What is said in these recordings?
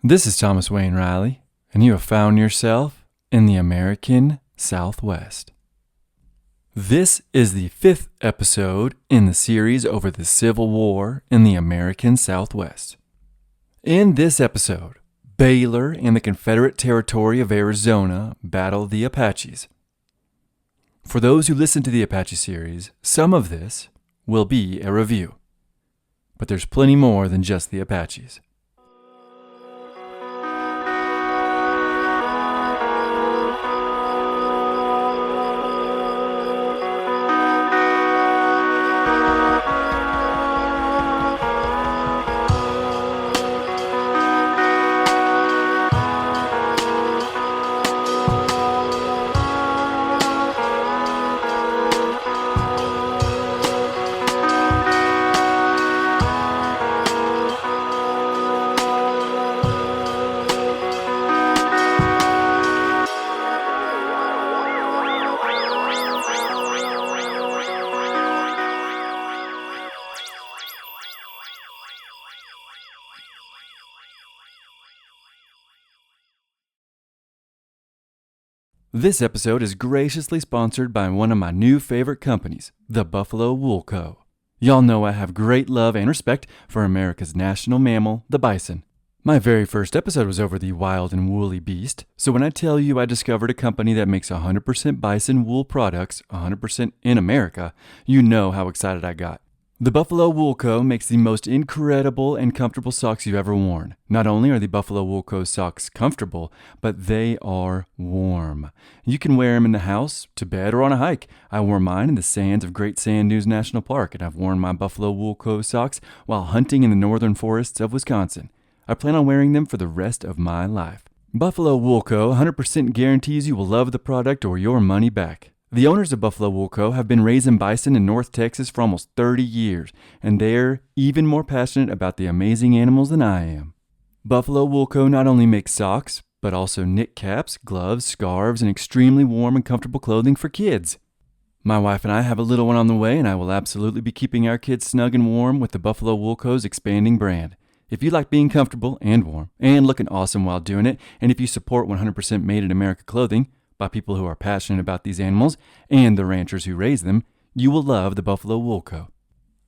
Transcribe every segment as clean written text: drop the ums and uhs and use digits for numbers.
This is Thomas Wayne Riley, and you have found yourself in the American Southwest. This is the 5th episode in the series over the Civil War in the American Southwest. In this episode, Baylor and the Confederate territory of Arizona battle the Apaches. For those who listen to the Apache series, some of this will be a review. But there's plenty more than just the Apaches. This episode is graciously sponsored by one of my new favorite companies, the Buffalo Wool Co. Y'all know I have great love and respect for America's national mammal, the bison. My very first episode was over the wild and woolly beast, so when I tell you I discovered a company that makes 100% bison wool products, 100% in America, you know how excited I got. The Buffalo Wool Co. makes the most incredible and comfortable socks you've ever worn. Not only are the Buffalo Wool Co. socks comfortable, but they are warm. You can wear them in the house, to bed, or on a hike. I wore mine in the sands of Great Sand Dunes National Park, and I've worn my Buffalo Wool Co. socks while hunting in the northern forests of Wisconsin. I plan on wearing them for the rest of my life. Buffalo Wool Co. 100% guarantees you will love the product or your money back. The owners of Buffalo Wool Co. have been raising bison in North Texas for almost 30 years, and they're even more passionate about the amazing animals than I am. Buffalo Wool Co. not only makes socks, but also knit caps, gloves, scarves, and extremely warm and comfortable clothing for kids. My wife and I have a little one on the way, and I will absolutely be keeping our kids snug and warm with the Buffalo Wool Co.'s expanding brand. If you like being comfortable and warm and looking awesome while doing it, and if you support 100% made in America clothing, by people who are passionate about these animals and the ranchers who raise them, you will love the Buffalo Wool Co.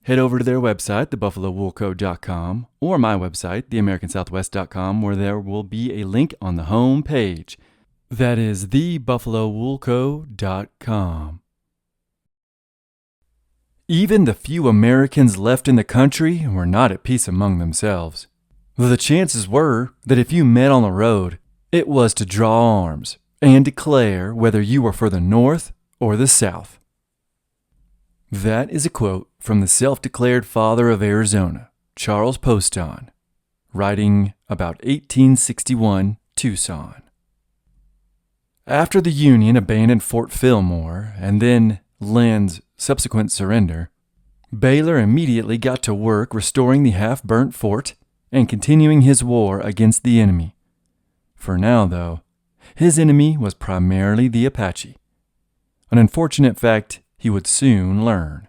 Head over to their website, thebuffalowoolco.com, or my website, theamericansouthwest.com, where there will be a link on the home page. That is thebuffalowoolco.com. Even the few Americans left in the country were not at peace among themselves. The chances were that if you met on the road, it was to draw arms and declare whether you were for the North or the South. That is a quote from the self-declared father of Arizona, Charles Poston, writing about 1861 Tucson. After the Union abandoned Fort Fillmore and then Lynn's subsequent surrender, Baylor immediately got to work restoring the half-burnt fort and continuing his war against the enemy. For now, though, his enemy was primarily the Apache, an unfortunate fact he would soon learn.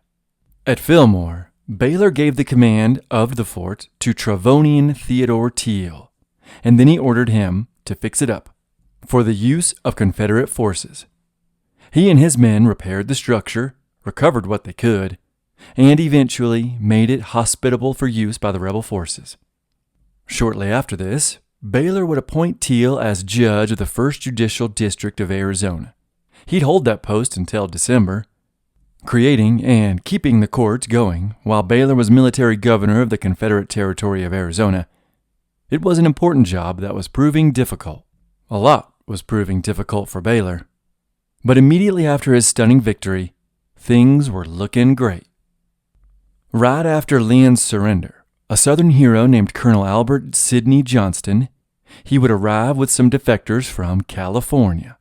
At Fillmore, Baylor gave the command of the fort to Travonian Theodore Teal, and then he ordered him to fix it up for the use of Confederate forces. He and his men repaired the structure, recovered what they could, and eventually made it hospitable for use by the rebel forces. Shortly after this, Baylor would appoint Teal as judge of the 1st Judicial District of Arizona. He'd hold that post until December, creating and keeping the courts going while Baylor was military governor of the Confederate Territory of Arizona. It was an important job that was proving difficult. A lot was proving difficult for Baylor. But immediately after his stunning victory, things were looking great. Right after Lynn's surrender, a Southern hero named Colonel Albert Sidney Johnston, he would arrive with some defectors from California.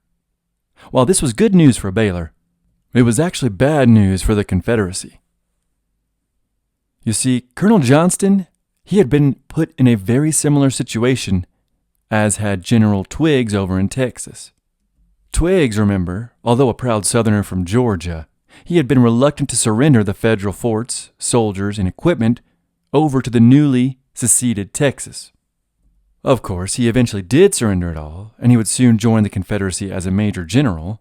While this was good news for Baylor, it was actually bad news for the Confederacy. You see, Colonel Johnston, he had been put in a very similar situation as had General Twiggs over in Texas. Twiggs, remember, although a proud Southerner from Georgia, he had been reluctant to surrender the Federal forts, soldiers, and equipment over to the newly seceded Texas. Of course, he eventually did surrender it all, and he would soon join the Confederacy as a major general,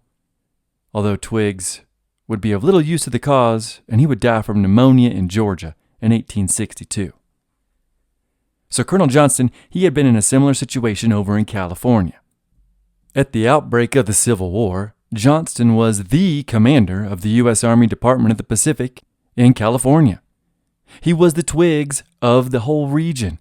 although Twiggs would be of little use to the cause, and he would die from pneumonia in Georgia in 1862. So Colonel Johnston, he had been in a similar situation over in California. At the outbreak of the Civil War, Johnston was the commander of the U.S. Army Department of the Pacific in California. He was the Twiggs of the whole region.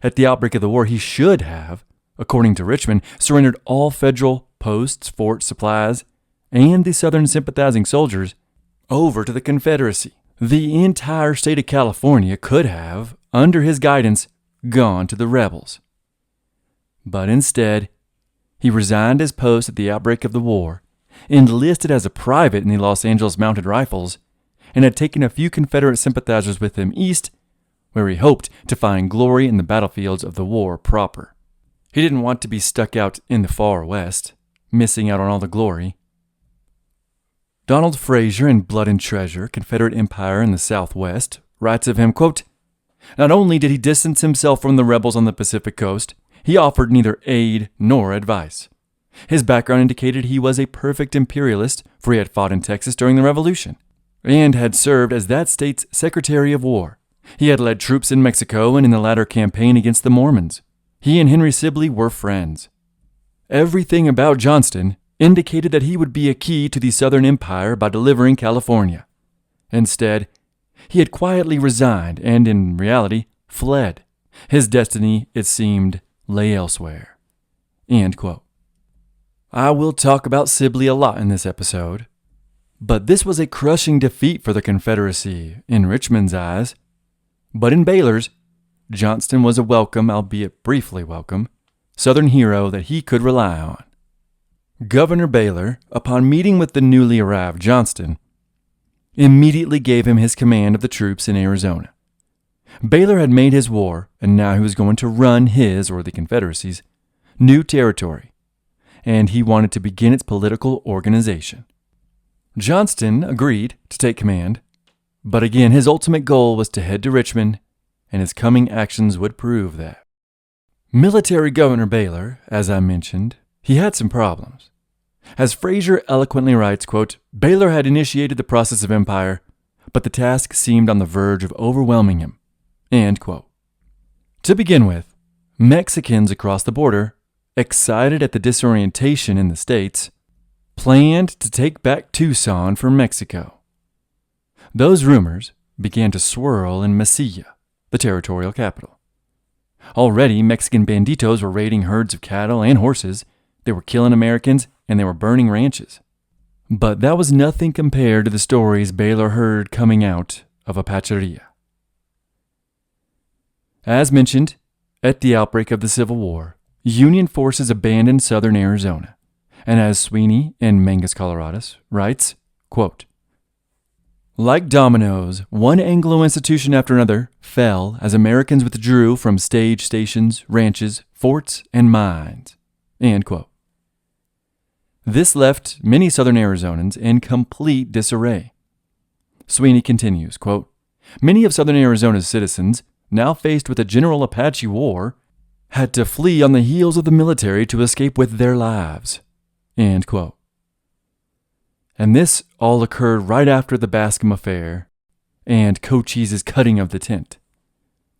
At the outbreak of the war, he should have, according to Richmond, surrendered all federal posts, forts, supplies, and the Southern sympathizing soldiers over to the Confederacy. The entire state of California could have, under his guidance, gone to the rebels. But instead, he resigned his post at the outbreak of the war, enlisted as a private in the Los Angeles Mounted Rifles, and had taken a few Confederate sympathizers with him east, where he hoped to find glory in the battlefields of the war proper. He didn't want to be stuck out in the far west, missing out on all the glory. Donald Fraser in Blood and Treasure, Confederate Empire in the Southwest, writes of him, quote, "Not only did he distance himself from the rebels on the Pacific coast, he offered neither aid nor advice. His background indicated he was a perfect imperialist, for he had fought in Texas during the Revolution, and had served as that state's Secretary of War. He had led troops in Mexico and in the latter campaign against the Mormons. He and Henry Sibley were friends. Everything about Johnston indicated that he would be a key to the Southern Empire by delivering California. Instead, he had quietly resigned and, in reality, fled. His destiny, it seemed, lay elsewhere." End quote. I will talk about Sibley a lot in this episode, but this was a crushing defeat for the Confederacy in Richmond's eyes. But in Baylor's, Johnston was a welcome, albeit briefly welcome, Southern hero that he could rely on. Governor Baylor, upon meeting with the newly arrived Johnston, immediately gave him his command of the troops in Arizona. Baylor had made his war, and now he was going to run his, or the Confederacy's, new territory, and he wanted to begin its political organization. Johnston agreed to take command, but again, his ultimate goal was to head to Richmond, and his coming actions would prove that. Military Governor Baylor, as I mentioned, he had some problems. As Fraser eloquently writes, quote, "Baylor had initiated the process of empire, but the task seemed on the verge of overwhelming him." End quote. To begin with, Mexicans across the border, excited at the disorientation in the states, planned to take back Tucson from Mexico. Those rumors began to swirl in Mesilla, the territorial capital. Already, Mexican banditos were raiding herds of cattle and horses. They were killing Americans, and they were burning ranches. But that was nothing compared to the stories Baylor heard coming out of Apacheria. As mentioned, at the outbreak of the Civil War, Union forces abandoned southern Arizona, and as Sweeney in Mangas Coloradas writes, quote, "Like dominoes, one Anglo institution after another fell as Americans withdrew from stage stations, ranches, forts, and mines." End quote. This left many southern Arizonans in complete disarray. Sweeney continues, quote, "Many of southern Arizona's citizens, now faced with a general Apache war, had to flee on the heels of the military to escape with their lives." End quote. And this all occurred right after the Bascom affair and Cochise's cutting of the tent,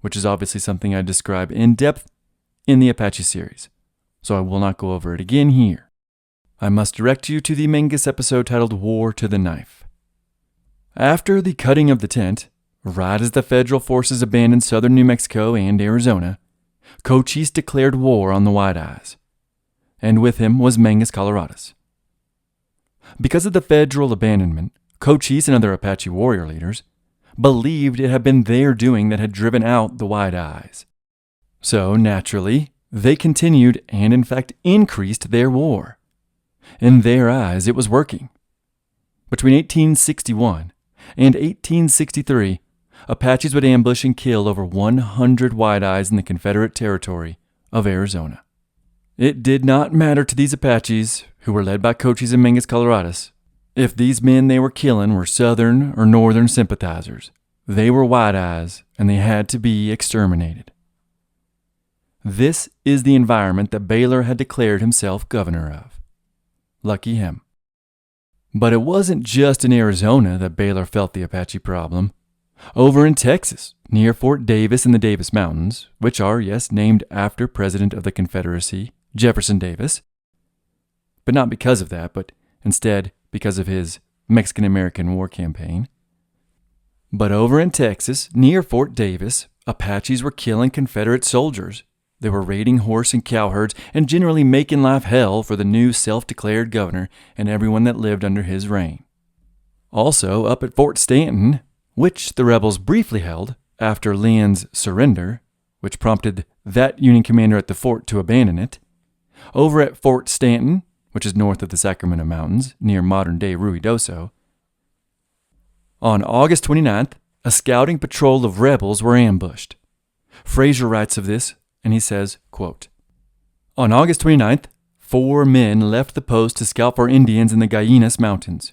which is obviously something I describe in depth in the Apache series, so I will not go over it again here. I must direct you to the Mangas episode titled War to the Knife. After the cutting of the tent, right as the federal forces abandoned southern New Mexico and Arizona, Cochise declared war on the White Eyes, and with him was Mangas Coloradas. Because of the federal abandonment, Cochise and other Apache warrior leaders believed it had been their doing that had driven out the White Eyes. So, naturally, they continued and in fact increased their war. In their eyes, it was working. Between 1861 and 1863, Apaches would ambush and kill over 100 White Eyes in the Confederate territory of Arizona. It did not matter to these Apaches, who were led by Cochise and Mangas Coloradas, if these men they were killing were Southern or Northern sympathizers. They were White Eyes, and they had to be exterminated. This is the environment that Baylor had declared himself governor of. Lucky him. But it wasn't just in Arizona that Baylor felt the Apache problem. Over in Texas, near Fort Davis in the Davis Mountains, which are, yes, named after President of the Confederacy, Jefferson Davis, but not because of that, but instead because of his Mexican-American War campaign. But over in Texas, near Fort Davis, Apaches were killing Confederate soldiers. They were raiding horse and cow herds and generally making life hell for the new self-declared governor and everyone that lived under his reign. Also, up at Fort Stanton, which the rebels briefly held after Lyon's surrender, which prompted that Union commander at the fort to abandon it. Over at Fort Stanton, which is north of the Sacramento Mountains, near modern-day Ruidoso, on August 29th, a scouting patrol of rebels were ambushed. Fraser writes of this, and he says, quote, "On August 29th, 4 men left the post to scout for Indians in the Guyanas Mountains.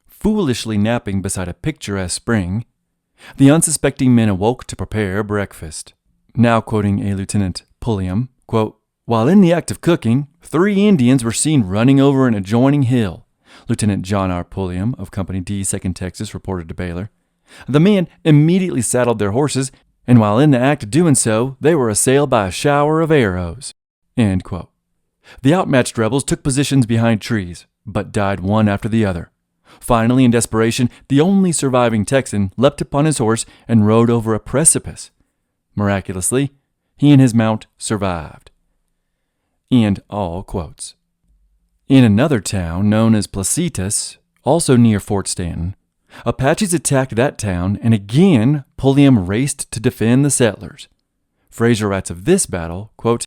Foolishly napping beside a picturesque spring, the unsuspecting men awoke to prepare breakfast." Now quoting a Lieutenant Pulliam, quote, "While in the act of cooking, 3 Indians were seen running over an adjoining hill." Lieutenant John R. Pulliam of Company D, 2nd Texas, reported to Baylor. "The men immediately saddled their horses, and while in the act of doing so, they were assailed by a shower of arrows." End quote. The outmatched rebels took positions behind trees, but died one after the other. Finally, in desperation, the only surviving Texan leapt upon his horse and rode over a precipice. Miraculously, he and his mount survived. End all quotes. In another town known as Placitas, also near Fort Stanton, Apaches attacked that town, and again Pulliam raced to defend the settlers. Fraser writes of this battle, quote,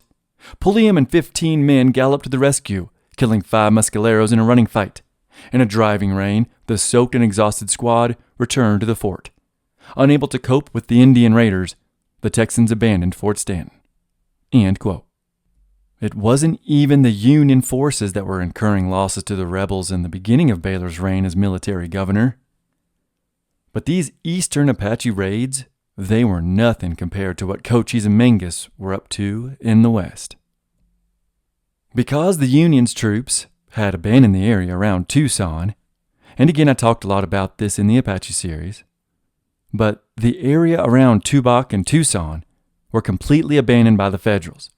"Pulliam and 15 men galloped to the rescue, killing 5 mescaleros in a running fight. In a driving rain, the soaked and exhausted squad returned to the fort. Unable to cope with the Indian raiders, the Texans abandoned Fort Stanton." End quote. It wasn't even the Union forces that were incurring losses to the rebels in the beginning of Baylor's reign as military governor. But these eastern Apache raids, they were nothing compared to what Cochise and Mangas were up to in the west. Because the Union's troops had abandoned the area around Tucson, and again I talked a lot about this in the Apache series, but the area around Tubac and Tucson were completely abandoned by the Federals.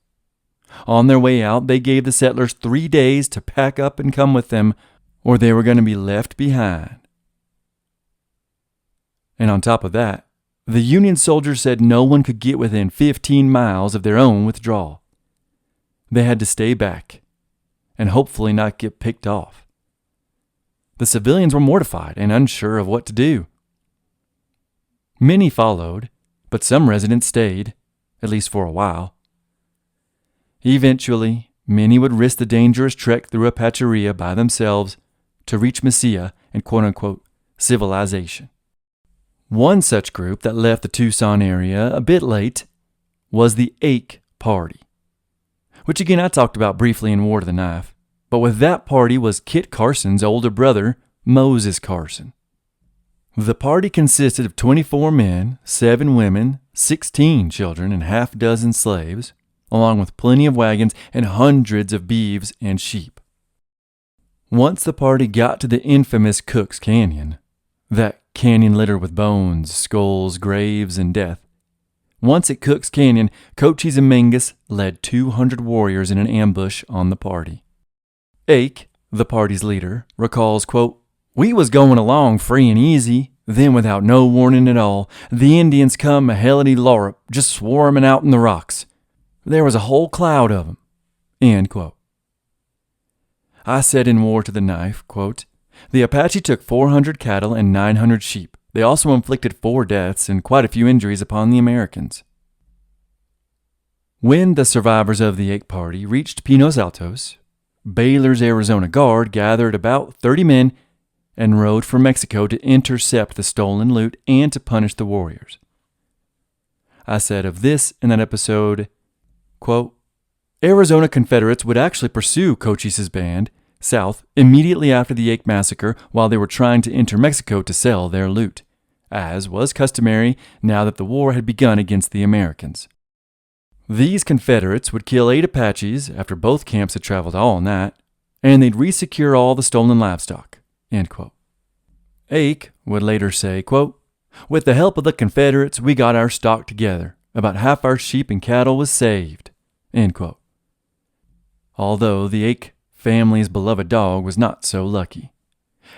On their way out, they gave the settlers 3 days to pack up and come with them, or they were going to be left behind. And on top of that, the Union soldiers said no one could get within 15 miles of their own withdrawal. They had to stay back and hopefully not get picked off. The civilians were mortified and unsure of what to do. Many followed, but some residents stayed, at least for a while. Eventually, many would risk the dangerous trek through Apacheria by themselves to reach Mesilla and quote-unquote civilization. One such group that left the Tucson area a bit late was the Ake Party, which again I talked about briefly in War to the Knife, but with that party was Kit Carson's older brother, Moses Carson. The party consisted of 24 men, 7 women, 16 children, and half a dozen slaves, along with plenty of wagons and hundreds of beeves and sheep. Once the party got to the infamous Cook's Canyon, that canyon littered with bones, skulls, graves, and death, once at Cook's Canyon, Cochise and Mangas led 200 warriors in an ambush on the party. Ake, the party's leader, recalls, quote, "We was going along free and easy, then without no warning at all, the Indians come a hellity larrup, just swarming out in the rocks. There was a whole cloud of 'em." End quote. I said in War to the Knife, quote, "The Apache took 400 cattle and 900 sheep. They also inflicted 4 deaths and quite a few injuries upon the Americans." When the survivors of the Ake Party reached Pinos Altos, Baylor's Arizona Guard gathered about 30 men and rode for Mexico to intercept the stolen loot and to punish the warriors. I said of this in that episode, quote, "Arizona Confederates would actually pursue Cochise's band south immediately after the Ake Massacre while they were trying to enter Mexico to sell their loot, as was customary now that the war had begun against the Americans. These Confederates would kill 8 Apaches after both camps had traveled all night, and they'd resecure all the stolen livestock. End quote. Ake would later say, quote, "With the help of the Confederates, we got our stock together. About half our sheep and cattle was saved." End quote. Although the Ake family's beloved dog was not so lucky.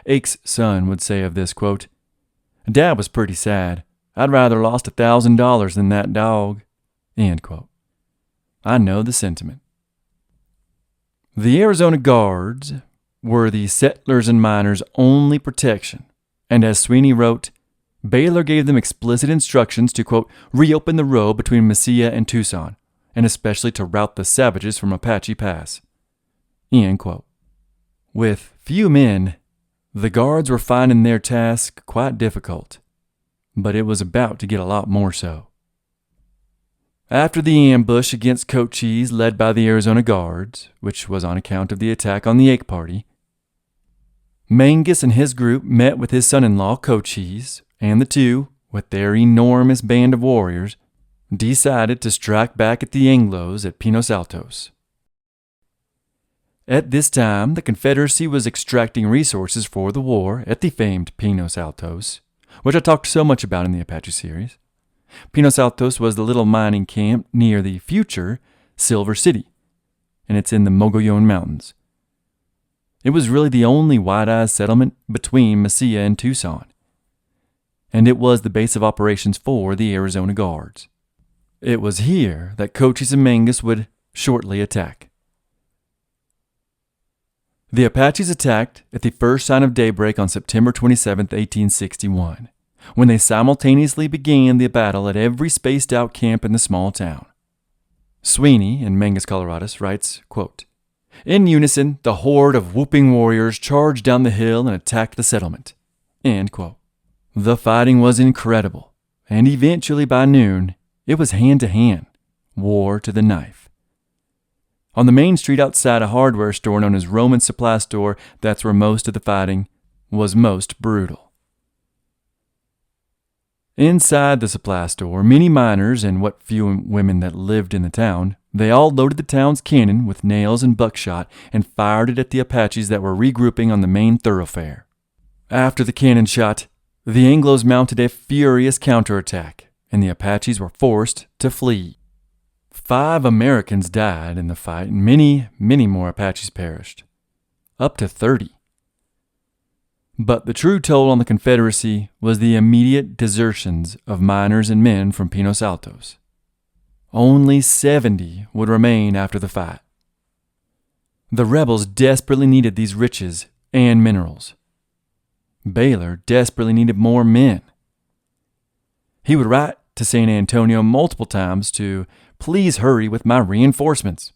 Ake's son would say of this, quote, "Dad was pretty sad. I'd rather lost $1,000 than that dog." End quote. I know the sentiment. The Arizona Guards were the settlers and miners' only protection, and as Sweeney wrote, Baylor gave them explicit instructions to, quote, "reopen the road between Mesilla and Tucson, and especially to rout the savages from Apache Pass." End quote. With few men, the Guards were finding their task quite difficult, but it was about to get a lot more so. After the ambush against Cochise led by the Arizona Guards, which was on account of the attack on the Ake Party, Mangas and his group met with his son-in-law Cochise, and the two, with their enormous band of warriors, decided to strike back at the Anglos at Pinos Altos. At this time, the Confederacy was extracting resources for the war at the famed Pinos Altos, which I talked so much about in the Apache series. Pinos Altos was the little mining camp near the future Silver City, and it's in the Mogollon Mountains. It was really the only White-Eyes settlement between Mesilla and Tucson, and it was the base of operations for the Arizona Guards. It was here that Cochise and Mangas would shortly attack. The Apaches attacked at the first sign of daybreak on September 27, 1861, when they simultaneously began the battle at every spaced-out camp in the small town. Sweeney, in Mangas Coloradas, writes, quote, "In unison, the horde of whooping warriors charged down the hill and attacked the settlement." End quote. The fighting was incredible, and eventually by noon, it was hand-to-hand, war to the knife. On the main street outside a hardware store known as Roman Supply Store, that's where most of the fighting was most brutal. Inside the supply store, many miners and what few women that lived in the town, they all loaded the town's cannon with nails and buckshot and fired it at the Apaches that were regrouping on the main thoroughfare. After the cannon shot, the Anglos mounted a furious counterattack, and the Apaches were forced to flee. 5 Americans died in the fight, and many, many more Apaches perished. Up to 30. But the true toll on the Confederacy was the immediate desertions of miners and men from Pinos Altos. Only 70 would remain after the fight. The rebels desperately needed these riches and minerals. Baylor desperately needed more men. He would write to San Antonio multiple times to please hurry with my reinforcements.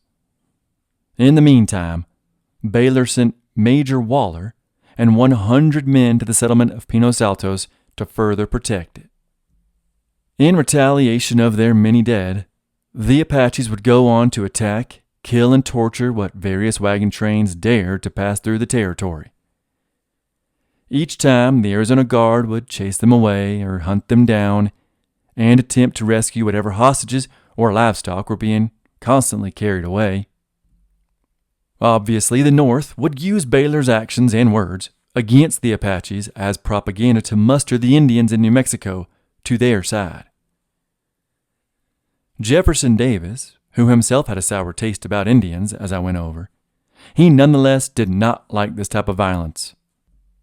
In the meantime, Baylor sent Major Waller and 100 men to the settlement of Pinos Altos to further protect it. In retaliation of their many dead, the Apaches would go on to attack, kill, and torture what various wagon trains dared to pass through the territory. Each time, the Arizona Guard would chase them away or hunt them down and attempt to rescue whatever hostages or livestock were being constantly carried away. Obviously, the North would use Baylor's actions and words against the Apaches as propaganda to muster the Indians in New Mexico to their side. Jefferson Davis, who himself had a sour taste about Indians, as I went over, he nonetheless did not like this type of violence.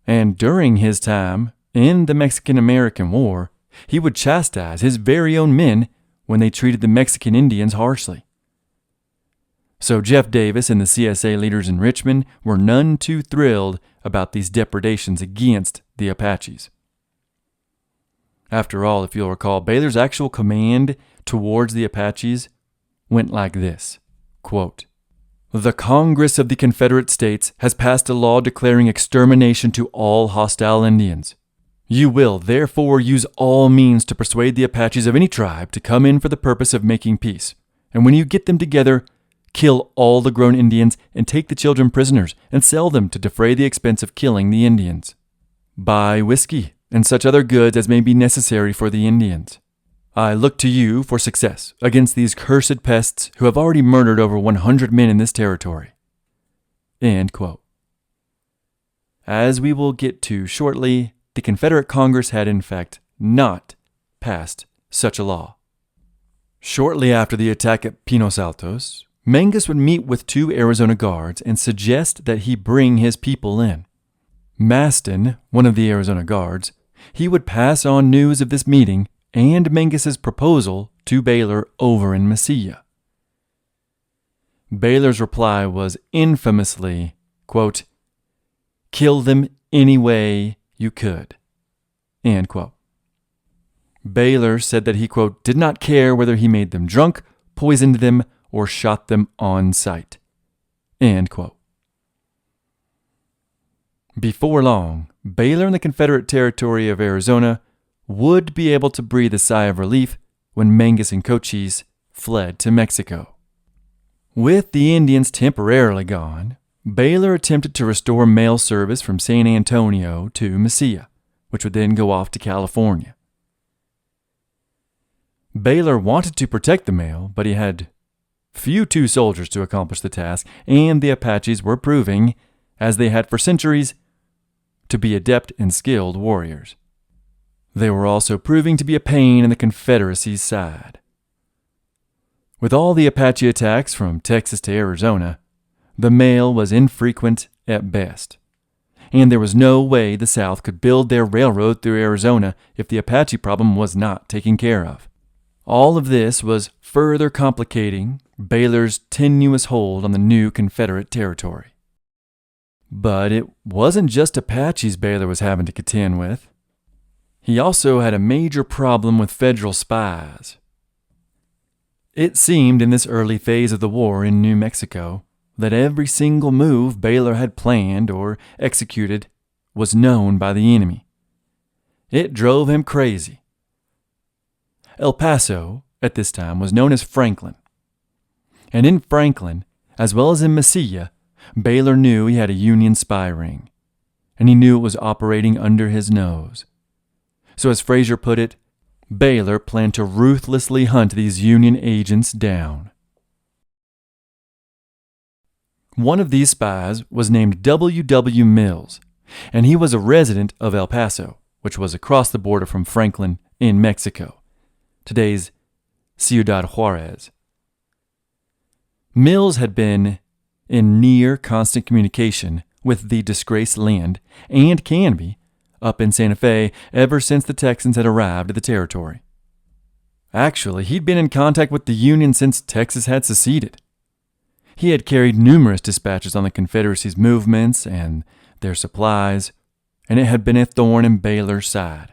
And during his time in the Mexican-American War, he would chastise his very own men when they treated the Mexican Indians harshly. So Jeff Davis and the CSA leaders in Richmond were none too thrilled about these depredations against the Apaches. After all, if you'll recall, Baylor's actual command towards the Apaches went like this, quote, "The Congress of the Confederate States has passed a law declaring extermination to all hostile Indians. You will, therefore, use all means to persuade the Apaches of any tribe to come in for the purpose of making peace. And when you get them together, kill all the grown Indians and take the children prisoners and sell them to defray the expense of killing the Indians. Buy whiskey and such other goods as may be necessary for the Indians. I look to you for success against these cursed pests who have already murdered over 100 men in this territory." End quote. As we will get to shortly, the Confederate Congress had in fact not passed such a law. Shortly after the attack at Pinos Altos, Mangas would meet with 2 Arizona guards and suggest that he bring his people in. Maston, one of the Arizona guards, he would pass on news of this meeting and Mangas's proposal to Baylor over in Mesilla. Baylor's reply was infamously, quote, "Kill them any way you could." End quote. Baylor said that he, quote, "did not care whether he made them drunk, poisoned them, or shot them on sight." End quote. Before long, Baylor and the Confederate territory of Arizona would be able to breathe a sigh of relief when Mangas and Cochise fled to Mexico. With the Indians temporarily gone, Baylor attempted to restore mail service from San Antonio to Mesilla, which would then go off to California. Baylor wanted to protect the mail, but he had few soldiers to accomplish the task, and the Apaches were proving, as they had for centuries, to be adept and skilled warriors. They were also proving to be a pain in the Confederacy's side. With all the Apache attacks from Texas to Arizona, the mail was infrequent at best, and there was no way the South could build their railroad through Arizona if the Apache problem was not taken care of. All of this was further complicating Baylor's tenuous hold on the new Confederate territory. But it wasn't just Apaches Baylor was having to contend with. He also had a major problem with Federal spies. It seemed in this early phase of the war in New Mexico that every single move Baylor had planned or executed was known by the enemy. It drove him crazy. El Paso, at this time, was known as Franklin. And in Franklin, as well as in Mesilla, Baylor knew he had a Union spy ring, and he knew it was operating under his nose. So as Frazier put it, Baylor planned to ruthlessly hunt these Union agents down. One of these spies was named W. Mills, and he was a resident of El Paso, which was across the border from Franklin in Mexico, today's Ciudad Juarez. Mills had been in near constant communication with the disgraced Lind and Canby up in Santa Fe ever since the Texans had arrived at the territory. Actually, he'd been in contact with the Union since Texas had seceded. He had carried numerous dispatches on the Confederacy's movements and their supplies, and it had been a thorn in Baylor's side.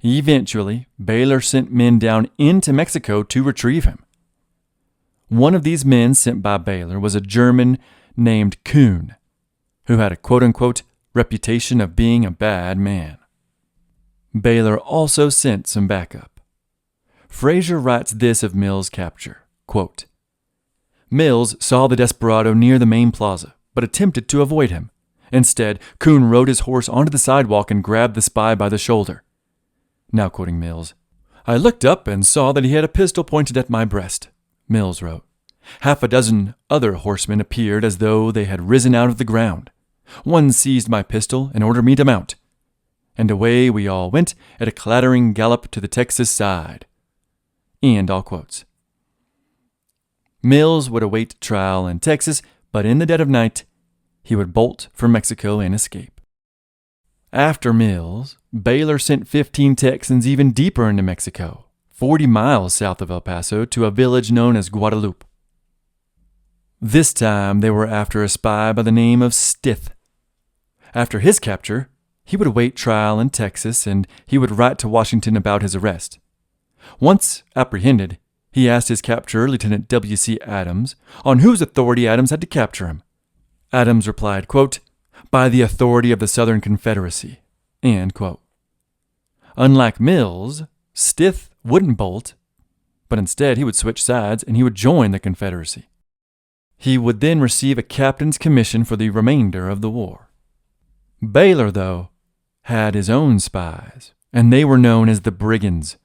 Eventually, Baylor sent men down into Mexico to retrieve him. One of these men sent by Baylor was a German named Kuhn, who had a quote-unquote reputation of being a bad man. Baylor also sent some backup. Frazier writes this of Mills' capture, quote, "Mills saw the desperado near the main plaza, but attempted to avoid him. Instead, Kuhn rode his horse onto the sidewalk and grabbed the spy by the shoulder." Now quoting Mills, "I looked up and saw that he had a pistol pointed at my breast," Mills wrote. "Half a dozen other horsemen appeared as though they had risen out of the ground. One seized my pistol and ordered me to mount. And away we all went at a clattering gallop to the Texas side." End all quotes. Mills would await trial in Texas, but in the dead of night, he would bolt for Mexico and escape. After Mills, Baylor sent 15 Texans even deeper into Mexico, 40 miles south of El Paso, to a village known as Guadalupe. This time they were after a spy by the name of Stith. After his capture, he would await trial in Texas, and he would write to Washington about his arrest. Once apprehended, he asked his capturer, Lieutenant W.C. Adams, on whose authority Adams had to capture him. Adams replied, quote, "By the authority of the Southern Confederacy." End quote. Unlike Mills, Stith wouldn't bolt, but instead he would switch sides and he would join the Confederacy. He would then receive a captain's commission for the remainder of the war. Baylor, though, had his own spies, and they were known as the Brigands.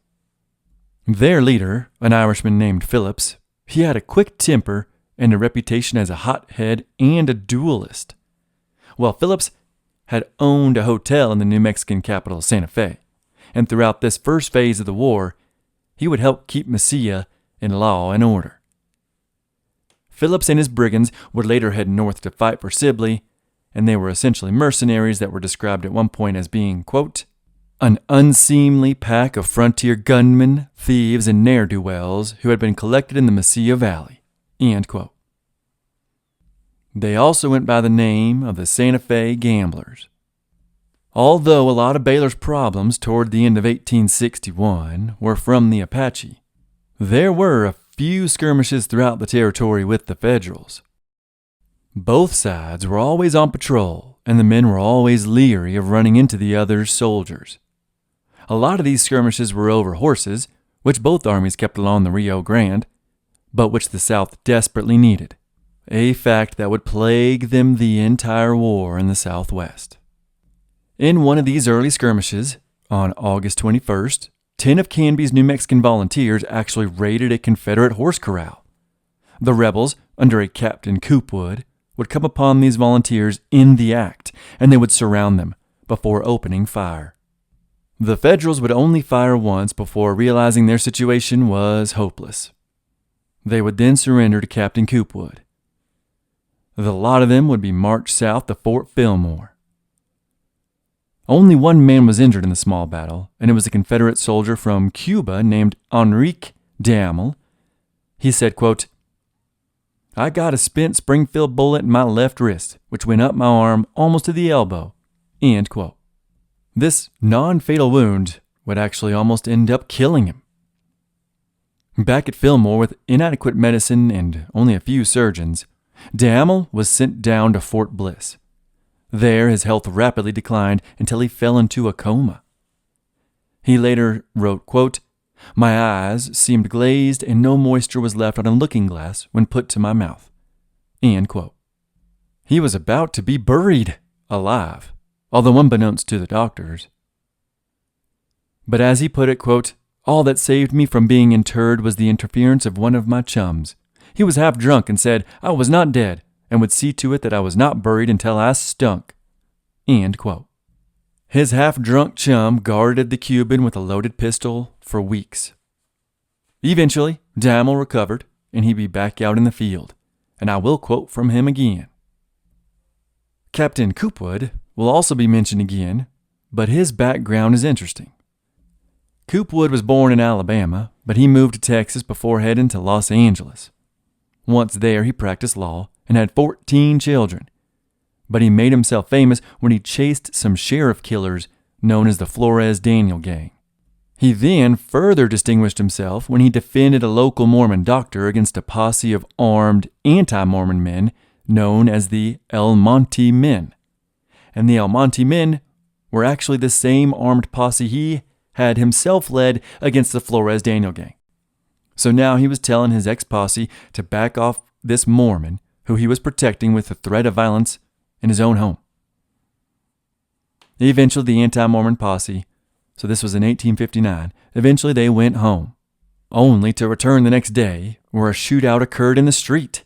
Their leader, an Irishman named Phillips, he had a quick temper and a reputation as a hothead and a duelist. Well, Phillips had owned a hotel in the New Mexican capital, Santa Fe, and throughout this first phase of the war, he would help keep Mesilla in law and order. Phillips and his brigands would later head north to fight for Sibley, and they were essentially mercenaries that were described at one point as being, quote, an unseemly pack of frontier gunmen, thieves, and ne'er-do-wells who had been collected in the Mesilla Valley, end quote. They also went by the name of the Santa Fe Gamblers. Although a lot of Baylor's problems toward the end of 1861 were from the Apache, there were a few skirmishes throughout the territory with the Federals. Both sides were always on patrol, and the men were always leery of running into the other's soldiers. A lot of these skirmishes were over horses, which both armies kept along the Rio Grande, but which the South desperately needed, a fact that would plague them the entire war in the Southwest. In one of these early skirmishes, on August 21st, 10 of Canby's New Mexican volunteers actually raided a Confederate horse corral. The rebels, under a Captain Coopwood, would come upon these volunteers in the act, and they would surround them before opening fire. The Federals would only fire once before realizing their situation was hopeless. They would then surrender to Captain Coopwood. The lot of them would be marched south to Fort Fillmore. Only one man was injured in the small battle, and it was a Confederate soldier from Cuba named Enrique Damel. He said, quote, I got a spent Springfield bullet in my left wrist, which went up my arm almost to the elbow, end quote. This non-fatal wound would actually almost end up killing him. Back at Fillmore with inadequate medicine and only a few surgeons, Damel was sent down to Fort Bliss. There, his health rapidly declined until he fell into a coma. He later wrote, quote, my eyes seemed glazed and no moisture was left on a looking glass when put to my mouth, end quote. He was about to be buried alive, although unbeknownst to the doctors. But as he put it, quote, all that saved me from being interred was the interference of one of my chums. He was half drunk and said I was not dead and would see to it that I was not buried until I stunk, end quote. His half-drunk chum guarded the Cuban with a loaded pistol for weeks. Eventually, Damel recovered, and he'd be back out in the field, and I will quote from him again. Captain Coopwood will also be mentioned again, but his background is interesting. Coopwood was born in Alabama, but he moved to Texas before heading to Los Angeles. Once there, he practiced law and had 14 children. But he made himself famous when he chased some sheriff killers known as the Flores Daniel Gang. He then further distinguished himself when he defended a local Mormon doctor against a posse of armed anti-Mormon men known as the El Monte Men. And the El Monte Men were actually the same armed posse he had himself led against the Flores Daniel Gang. So now he was telling his ex-posse to back off this Mormon who he was protecting with the threat of violence in his own home. Eventually, the anti-Mormon posse, so this was in 1859, eventually they went home, only to return the next day where a shootout occurred in the street.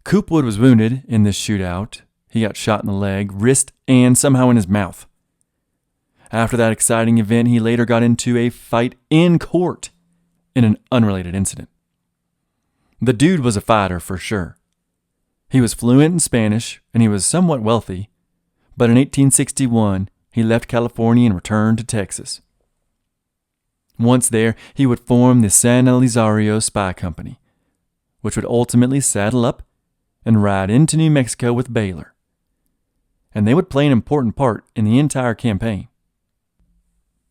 Coopwood was wounded in this shootout. He got shot in the leg, wrist, and somehow in his mouth. After that exciting event, he later got into a fight in court in an unrelated incident. The dude was a fighter for sure. He was fluent in Spanish, and he was somewhat wealthy, but in 1861, he left California and returned to Texas. Once there, he would form the San Elizario Spy Company, which would ultimately saddle up and ride into New Mexico with Baylor. And they would play an important part in the entire campaign.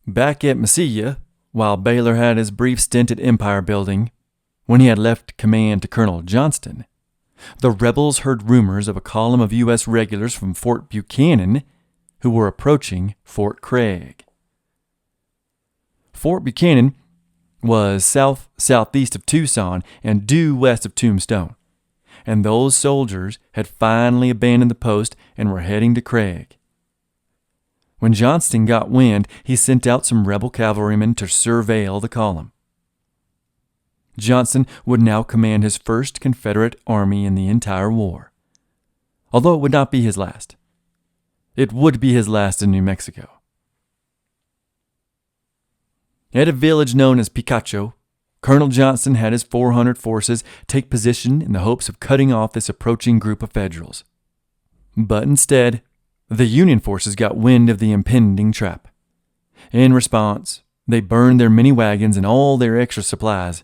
Back at Mesilla, while Baylor had his brief stint at empire building, when he had left command to Colonel Johnston, the rebels heard rumors of a column of U.S. regulars from Fort Buchanan who were approaching Fort Craig. Fort Buchanan was southeast of Tucson and due west of Tombstone, and those soldiers had finally abandoned the post and were heading to Craig. When Johnston got wind, he sent out some rebel cavalrymen to surveil the column. Johnston would now command his first Confederate army in the entire war, although it would not be his last. It would be his last in New Mexico. At a village known as Pecos, Colonel Johnston had his 400 forces take position in the hopes of cutting off this approaching group of Federals. But instead, the Union forces got wind of the impending trap. In response, they burned their many wagons and all their extra supplies,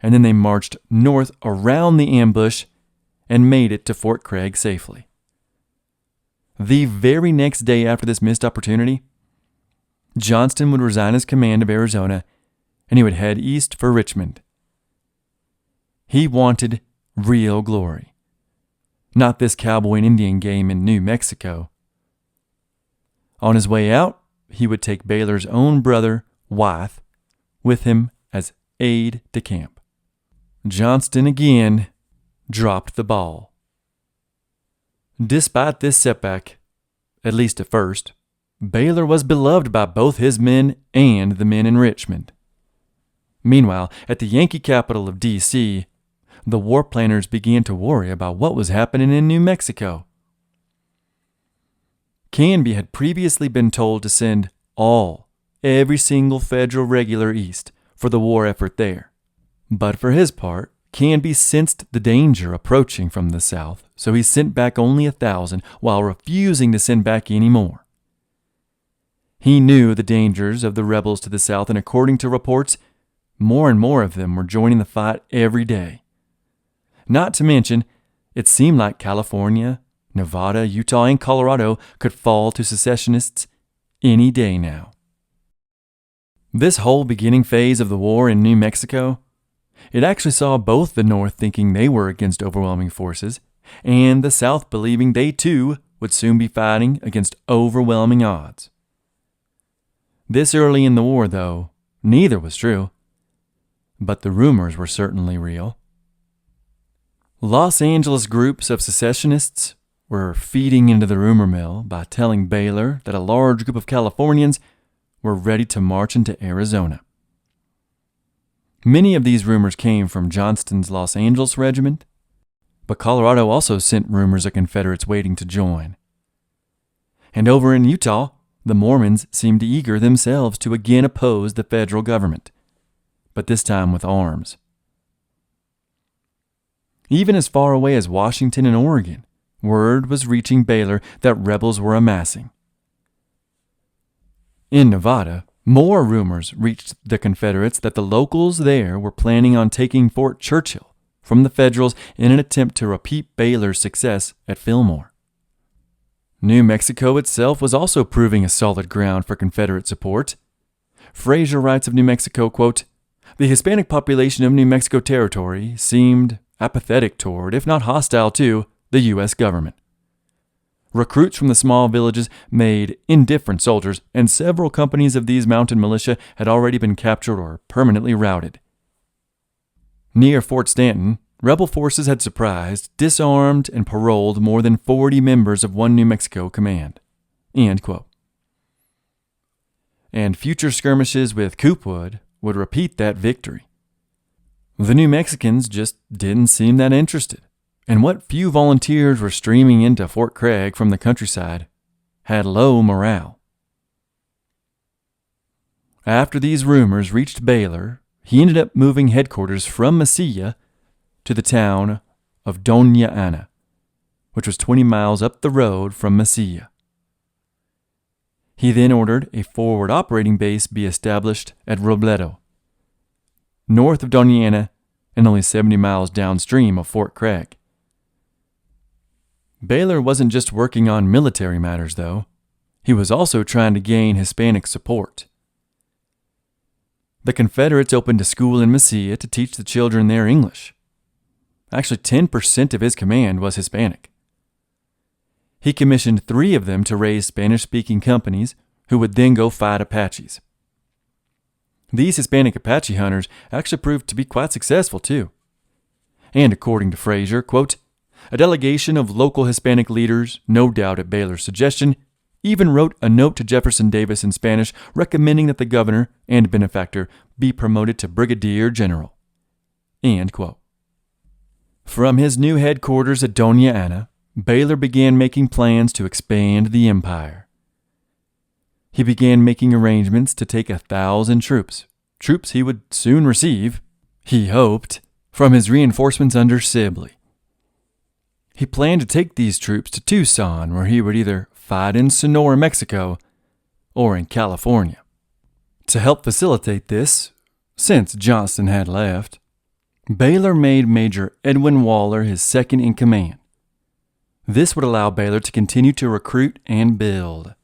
and then they marched north around the ambush and made it to Fort Craig safely. The very next day after this missed opportunity, Johnston would resign his command of Arizona and he would head east for Richmond. He wanted real glory, not this cowboy and Indian game in New Mexico. On his way out, he would take Baylor's own brother, Wythe, with him as aide de camp. Johnston again dropped the ball. Despite this setback, at least at first, Baylor was beloved by both his men and the men in Richmond. Meanwhile, at the Yankee capital of D.C., the war planners began to worry about what was happening in New Mexico. Canby had previously been told to send every single Federal regular east for the war effort there. But for his part, Canby sensed the danger approaching from the south, so he sent back only 1,000 while refusing to send back any more. He knew the dangers of the rebels to the south, and according to reports, more and more of them were joining the fight every day. Not to mention, it seemed like California, Nevada, Utah, and Colorado could fall to secessionists any day now. This whole beginning phase of the war in New Mexico, it actually saw both the North thinking they were against overwhelming forces, and the South believing they too would soon be fighting against overwhelming odds. This early in the war, though, neither was true, but the rumors were certainly real. Los Angeles groups of secessionists were feeding into the rumor mill by telling Baylor that a large group of Californians were ready to march into Arizona. Many of these rumors came from Johnston's Los Angeles regiment, but Colorado also sent rumors of Confederates waiting to join. And over in Utah, the Mormons seemed eager themselves to again oppose the federal government, but this time with arms. Even as far away as Washington and Oregon, word was reaching Baylor that rebels were amassing. In Nevada, more rumors reached the Confederates that the locals there were planning on taking Fort Churchill from the Federals in an attempt to repeat Baylor's success at Fillmore. New Mexico itself was also proving a solid ground for Confederate support. Fraser writes of New Mexico, quote, "The Hispanic population of New Mexico Territory seemed apathetic toward, if not hostile to, the U.S. government. Recruits from the small villages made indifferent soldiers, and several companies of these mounted militia had already been captured or permanently routed. Near Fort Stanton, rebel forces had surprised, disarmed, and paroled more than 40 members of one New Mexico command." End quote. And future skirmishes with Coopwood would repeat that victory. The New Mexicans just didn't seem that interested, and what few volunteers were streaming into Fort Craig from the countryside had low morale. After these rumors reached Baylor, he ended up moving headquarters from Mesilla to the town of Doña Ana, which was 20 miles up the road from Mesilla. He then ordered a forward operating base be established at Robledo, north of Doña Ana and only 70 miles downstream of Fort Craig. Baylor wasn't just working on military matters, though. He was also trying to gain Hispanic support. The Confederates opened a school in Mesilla to teach the children there English. Actually, 10% of his command was Hispanic. He commissioned 3 of them to raise Spanish-speaking companies who would then go fight Apaches. These Hispanic Apache hunters actually proved to be quite successful, too. And according to Fraser, quote, "A delegation of local Hispanic leaders, no doubt at Baylor's suggestion, even wrote a note to Jefferson Davis in Spanish recommending that the governor and benefactor be promoted to brigadier general." End quote. From his new headquarters at Doña Ana, Baylor began making plans to expand the empire. He began making arrangements to take 1,000 troops he would soon receive, he hoped, from his reinforcements under Sibley. He planned to take these troops to Tucson, where he would either fight in Sonora, Mexico, or in California. To help facilitate this, since Johnston had left, Baylor made Major Edwin Waller his second in command. This would allow Baylor to continue to recruit and build.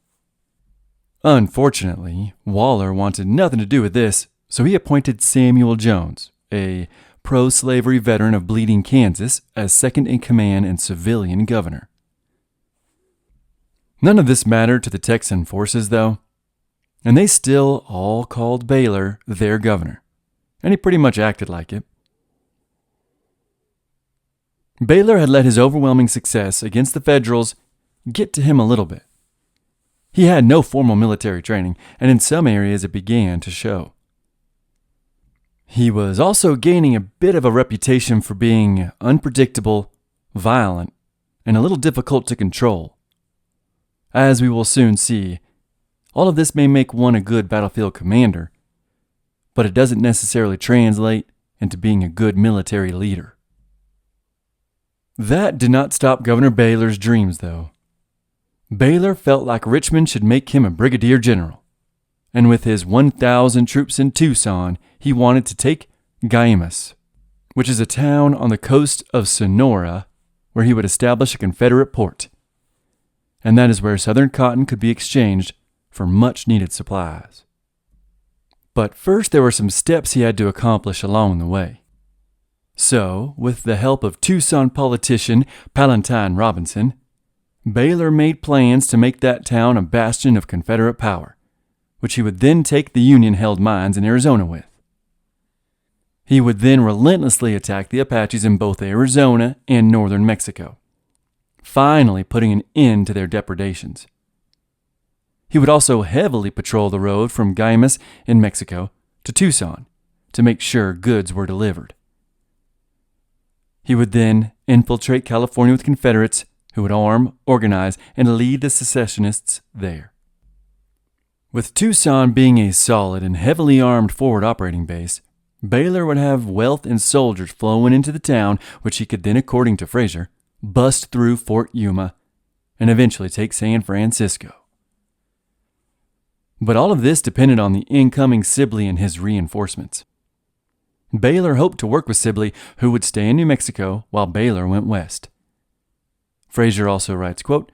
Unfortunately, Waller wanted nothing to do with this, so he appointed Samuel Jones, a pro-slavery veteran of Bleeding, Kansas, as second in command and civilian governor. None of this mattered to the Texan forces, though, and they still all called Baylor their governor, and he pretty much acted like it. Baylor had let his overwhelming success against the Federals get to him a little bit. He had no formal military training, and in some areas it began to show. He was also gaining a bit of a reputation for being unpredictable, violent, and a little difficult to control. As we will soon see, all of this may make one a good battlefield commander, but it doesn't necessarily translate into being a good military leader. That did not stop Governor Baylor's dreams, though. Baylor felt like Richmond should make him a brigadier general, and with his 1,000 troops in Tucson, he wanted to take Guaymas, which is a town on the coast of Sonora, where he would establish a Confederate port, and that is where Southern cotton could be exchanged for much-needed supplies. But first there were some steps he had to accomplish along the way. So, with the help of Tucson politician Palatine Robinson, Baylor made plans to make that town a bastion of Confederate power, which he would then take the Union-held mines in Arizona with. He would then relentlessly attack the Apaches in both Arizona and northern Mexico, finally putting an end to their depredations. He would also heavily patrol the road from Guaymas in Mexico to Tucson to make sure goods were delivered. He would then infiltrate California with Confederates who would arm, organize, and lead the secessionists there. With Tucson being a solid and heavily armed forward operating base, Baylor would have wealth and soldiers flowing into the town, which he could then, according to Fraser, bust through Fort Yuma and eventually take San Francisco. But all of this depended on the incoming Sibley and his reinforcements. Baylor hoped to work with Sibley, who would stay in New Mexico while Baylor went west. Fraser also writes, quote,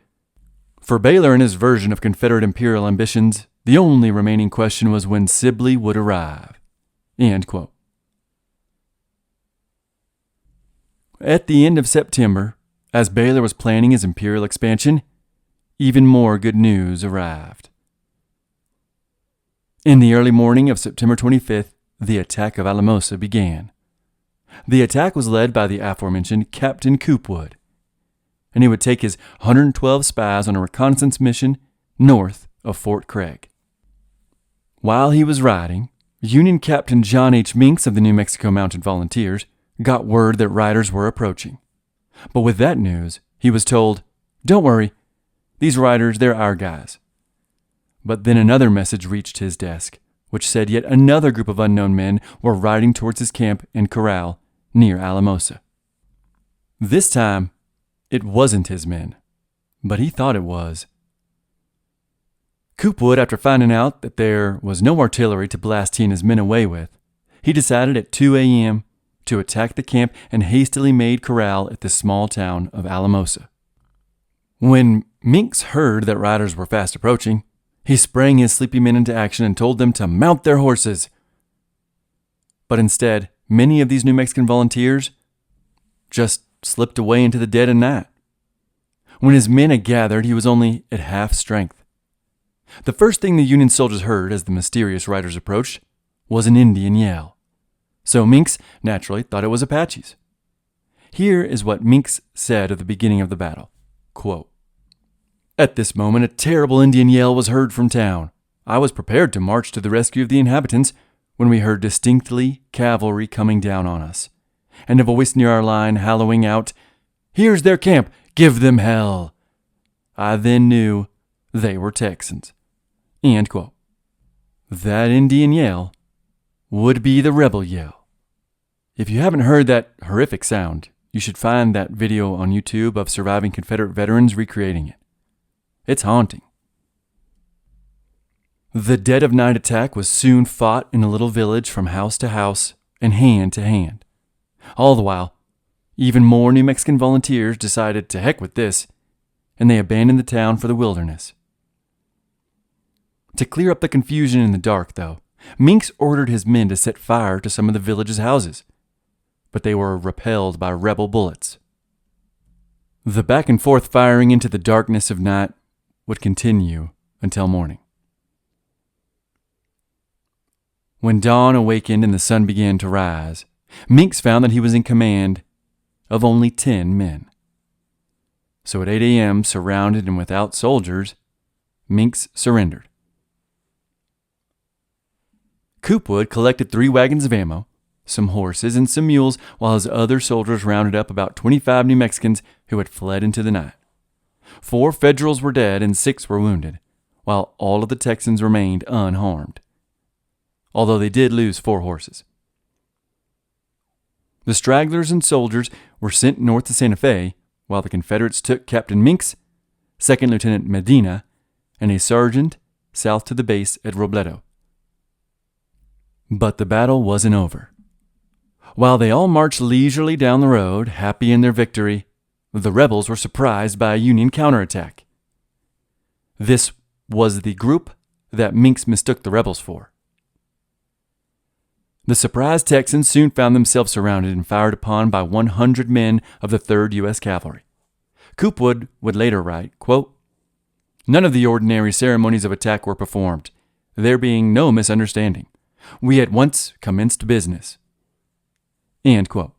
"For Baylor and his version of Confederate imperial ambitions, the only remaining question was when Sibley would arrive." End quote. At the end of September, as Baylor was planning his imperial expansion, even more good news arrived. In the early morning of September 25th, the attack of Alamosa began. The attack was led by the aforementioned Captain Coopwood, and he would take his 112 spies on a reconnaissance mission north of Fort Craig. While he was riding, Union Captain John H. Minks of the New Mexico Mounted Volunteers got word that riders were approaching. But with that news, he was told, "Don't worry, these riders, they're our guys." But then another message reached his desk, which said yet another group of unknown men were riding towards his camp and corral near Alamosa. This time, it wasn't his men, but he thought it was. Coopwood, after finding out that there was no artillery to blast he and his men away with, he decided at 2 a.m. to attack the camp and hastily made corral at the small town of Alamosa. When Minks heard that riders were fast approaching, he sprang his sleepy men into action and told them to mount their horses. But instead, many of these New Mexican volunteers just slipped away into the dead of night. When his men had gathered, he was only at half strength. The first thing the Union soldiers heard as the mysterious riders approached was an Indian yell. So Minks naturally thought it was Apaches. Here is what Minks said at the beginning of the battle. Quote, "At this moment, a terrible Indian yell was heard from town. I was prepared to march to the rescue of the inhabitants when we heard distinctly cavalry coming down on us. and a voice near our line hallooing out, "Here's their camp! Give them hell!" I then knew they were Texans. End quote. That Indian yell would be the rebel yell. If you haven't heard that horrific sound, you should find that video on YouTube of surviving Confederate veterans recreating it. It's haunting. The dead of night attack was soon fought in a little village from house to house and hand to hand. All the while, even more New Mexican volunteers decided to heck with this, and they abandoned the town for the wilderness. To clear up the confusion in the dark, though, Minks ordered his men to set fire to some of the village's houses, but they were repelled by rebel bullets. The back and forth firing into the darkness of night would continue until morning. When dawn awakened and the sun began to rise, Minks found that he was in command of only 10 men. So at 8 a.m., surrounded and without soldiers, Minks surrendered. Coopwood collected 3 wagons of ammo, some horses, and some mules, while his other soldiers rounded up about 25 New Mexicans who had fled into the night. 4 Federals were dead and 6 were wounded, while all of the Texans remained unharmed, although they did lose 4 horses. The stragglers and soldiers were sent north to Santa Fe, while the Confederates took Captain Minks, 2nd Lieutenant Medina, and a sergeant south to the base at Robledo. But the battle wasn't over. While they all marched leisurely down the road, happy in their victory, the rebels were surprised by a Union counterattack. This was the group that Minks mistook the rebels for. The surprised Texans soon found themselves surrounded and fired upon by 100 men of the 3rd U.S. Cavalry. Coopwood would later write, quote, "None of the ordinary ceremonies of attack were performed, there being no misunderstanding. We at once commenced business." End quote.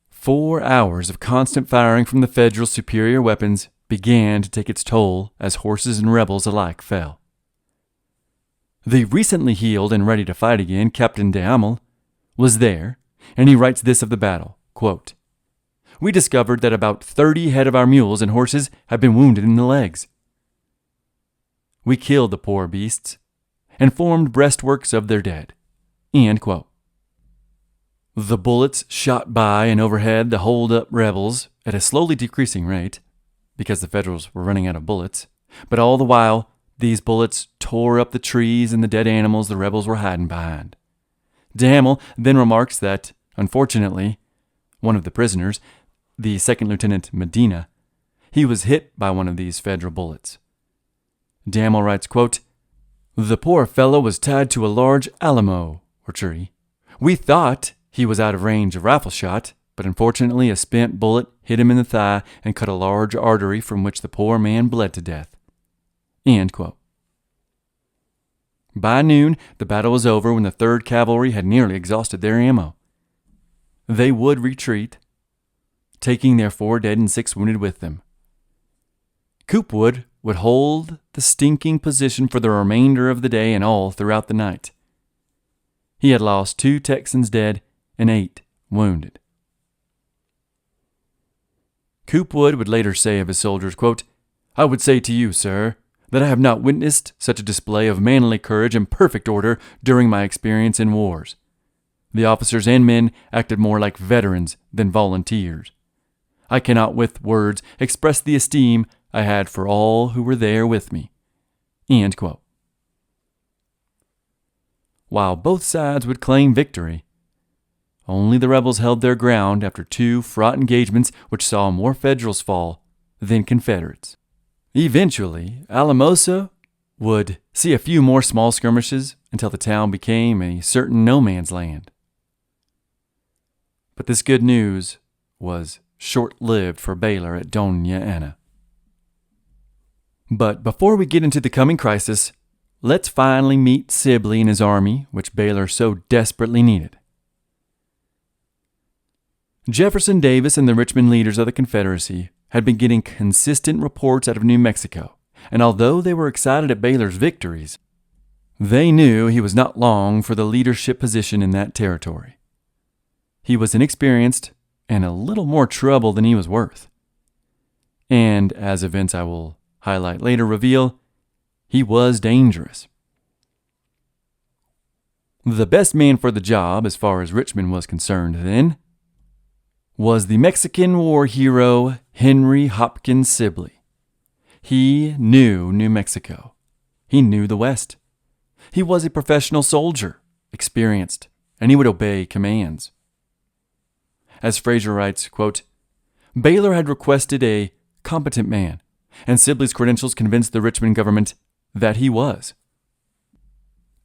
4 hours of constant firing from the Federal superior weapons began to take its toll as horses and rebels alike fell. The recently healed and ready to fight again Captain de Hamel was there, and he writes this of the battle, quote, "We discovered that about 30 head of our mules and horses had been wounded in the legs. We killed the poor beasts and formed breastworks of their dead." End quote. The bullets shot by and overhead the holed-up rebels at a slowly decreasing rate, because the Federals were running out of bullets, but all the while, these bullets tore up the trees and the dead animals the rebels were hiding behind. De Hamel then remarks that, unfortunately, one of the prisoners, the 2nd Lieutenant Medina, he was hit by one of these Federal bullets. De Hamel writes, quote, "The poor fellow was tied to a large Alamo, or tree. We thought he was out of range of rifle shot, but unfortunately a spent bullet hit him in the thigh and cut a large artery from which the poor man bled to death." End quote. By noon, the battle was over when the 3rd Cavalry had nearly exhausted their ammo. They would retreat, taking their 4 dead and 6 wounded with them. Coopwood would hold the stinking position for the remainder of the day and all throughout the night. He had lost 2 Texans dead and 8 wounded. Coopwood would later say of his soldiers, quote, "I would say to you, sir, that I have not witnessed such a display of manly courage and perfect order during my experience in wars. The officers and men acted more like veterans than volunteers. I cannot with words express the esteem I had for all who were there with me." End quote. While both sides would claim victory, only the rebels held their ground after 2 fraught engagements which saw more Federals fall than Confederates. Eventually, Alamosa would see a few more small skirmishes until the town became a certain no-man's land. But this good news was short-lived for Baylor at Doña Ana. But before we get into the coming crisis, let's finally meet Sibley and his army, which Baylor so desperately needed. Jefferson Davis and the Richmond leaders of the Confederacy had been getting consistent reports out of New Mexico, and although they were excited at Baylor's victories, they knew he was not long for the leadership position in that territory. He was inexperienced and a little more trouble than he was worth. And as events I will highlight later reveal, he was dangerous. The best man for the job, as far as Richmond was concerned then, was the Mexican war hero Henry Hopkins Sibley. He knew New Mexico. He knew the West. He was a professional soldier, experienced, and he would obey commands. As Fraser writes, quote, Baylor had requested a competent man, and Sibley's credentials convinced the Richmond government that he was.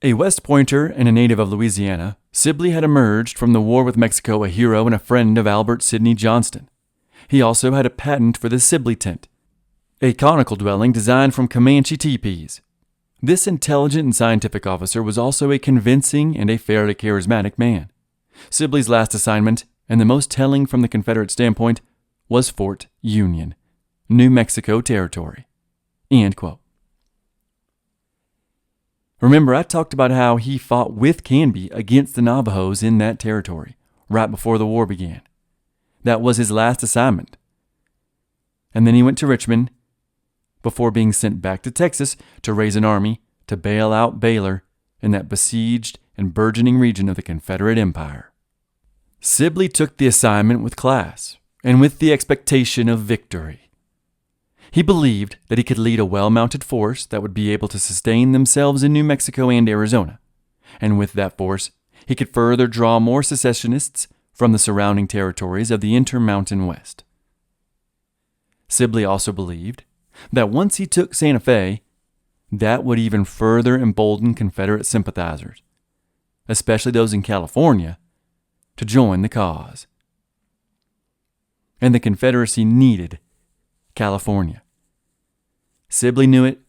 A West Pointer and a native of Louisiana, Sibley had emerged from the war with Mexico a hero and a friend of Albert Sidney Johnston. He also had a patent for the Sibley tent, a conical dwelling designed from Comanche teepees. This intelligent and scientific officer was also a convincing and a fairly charismatic man. Sibley's last assignment, and the most telling from the Confederate standpoint, was Fort Union, New Mexico Territory. End quote. Remember, I talked about how he fought with Canby against the Navajos in that territory, right before the war began. That was his last assignment. And then he went to Richmond before being sent back to Texas to raise an army to bail out Baylor in that besieged and burgeoning region of the Confederate Empire. Sibley took the assignment with class and with the expectation of victory. He believed that he could lead a well-mounted force that would be able to sustain themselves in New Mexico and Arizona, and with that force, he could further draw more secessionists from the surrounding territories of the Intermountain West. Sibley also believed that once he took Santa Fe, that would even further embolden Confederate sympathizers, especially those in California, to join the cause. And the Confederacy needed California. Sibley knew it.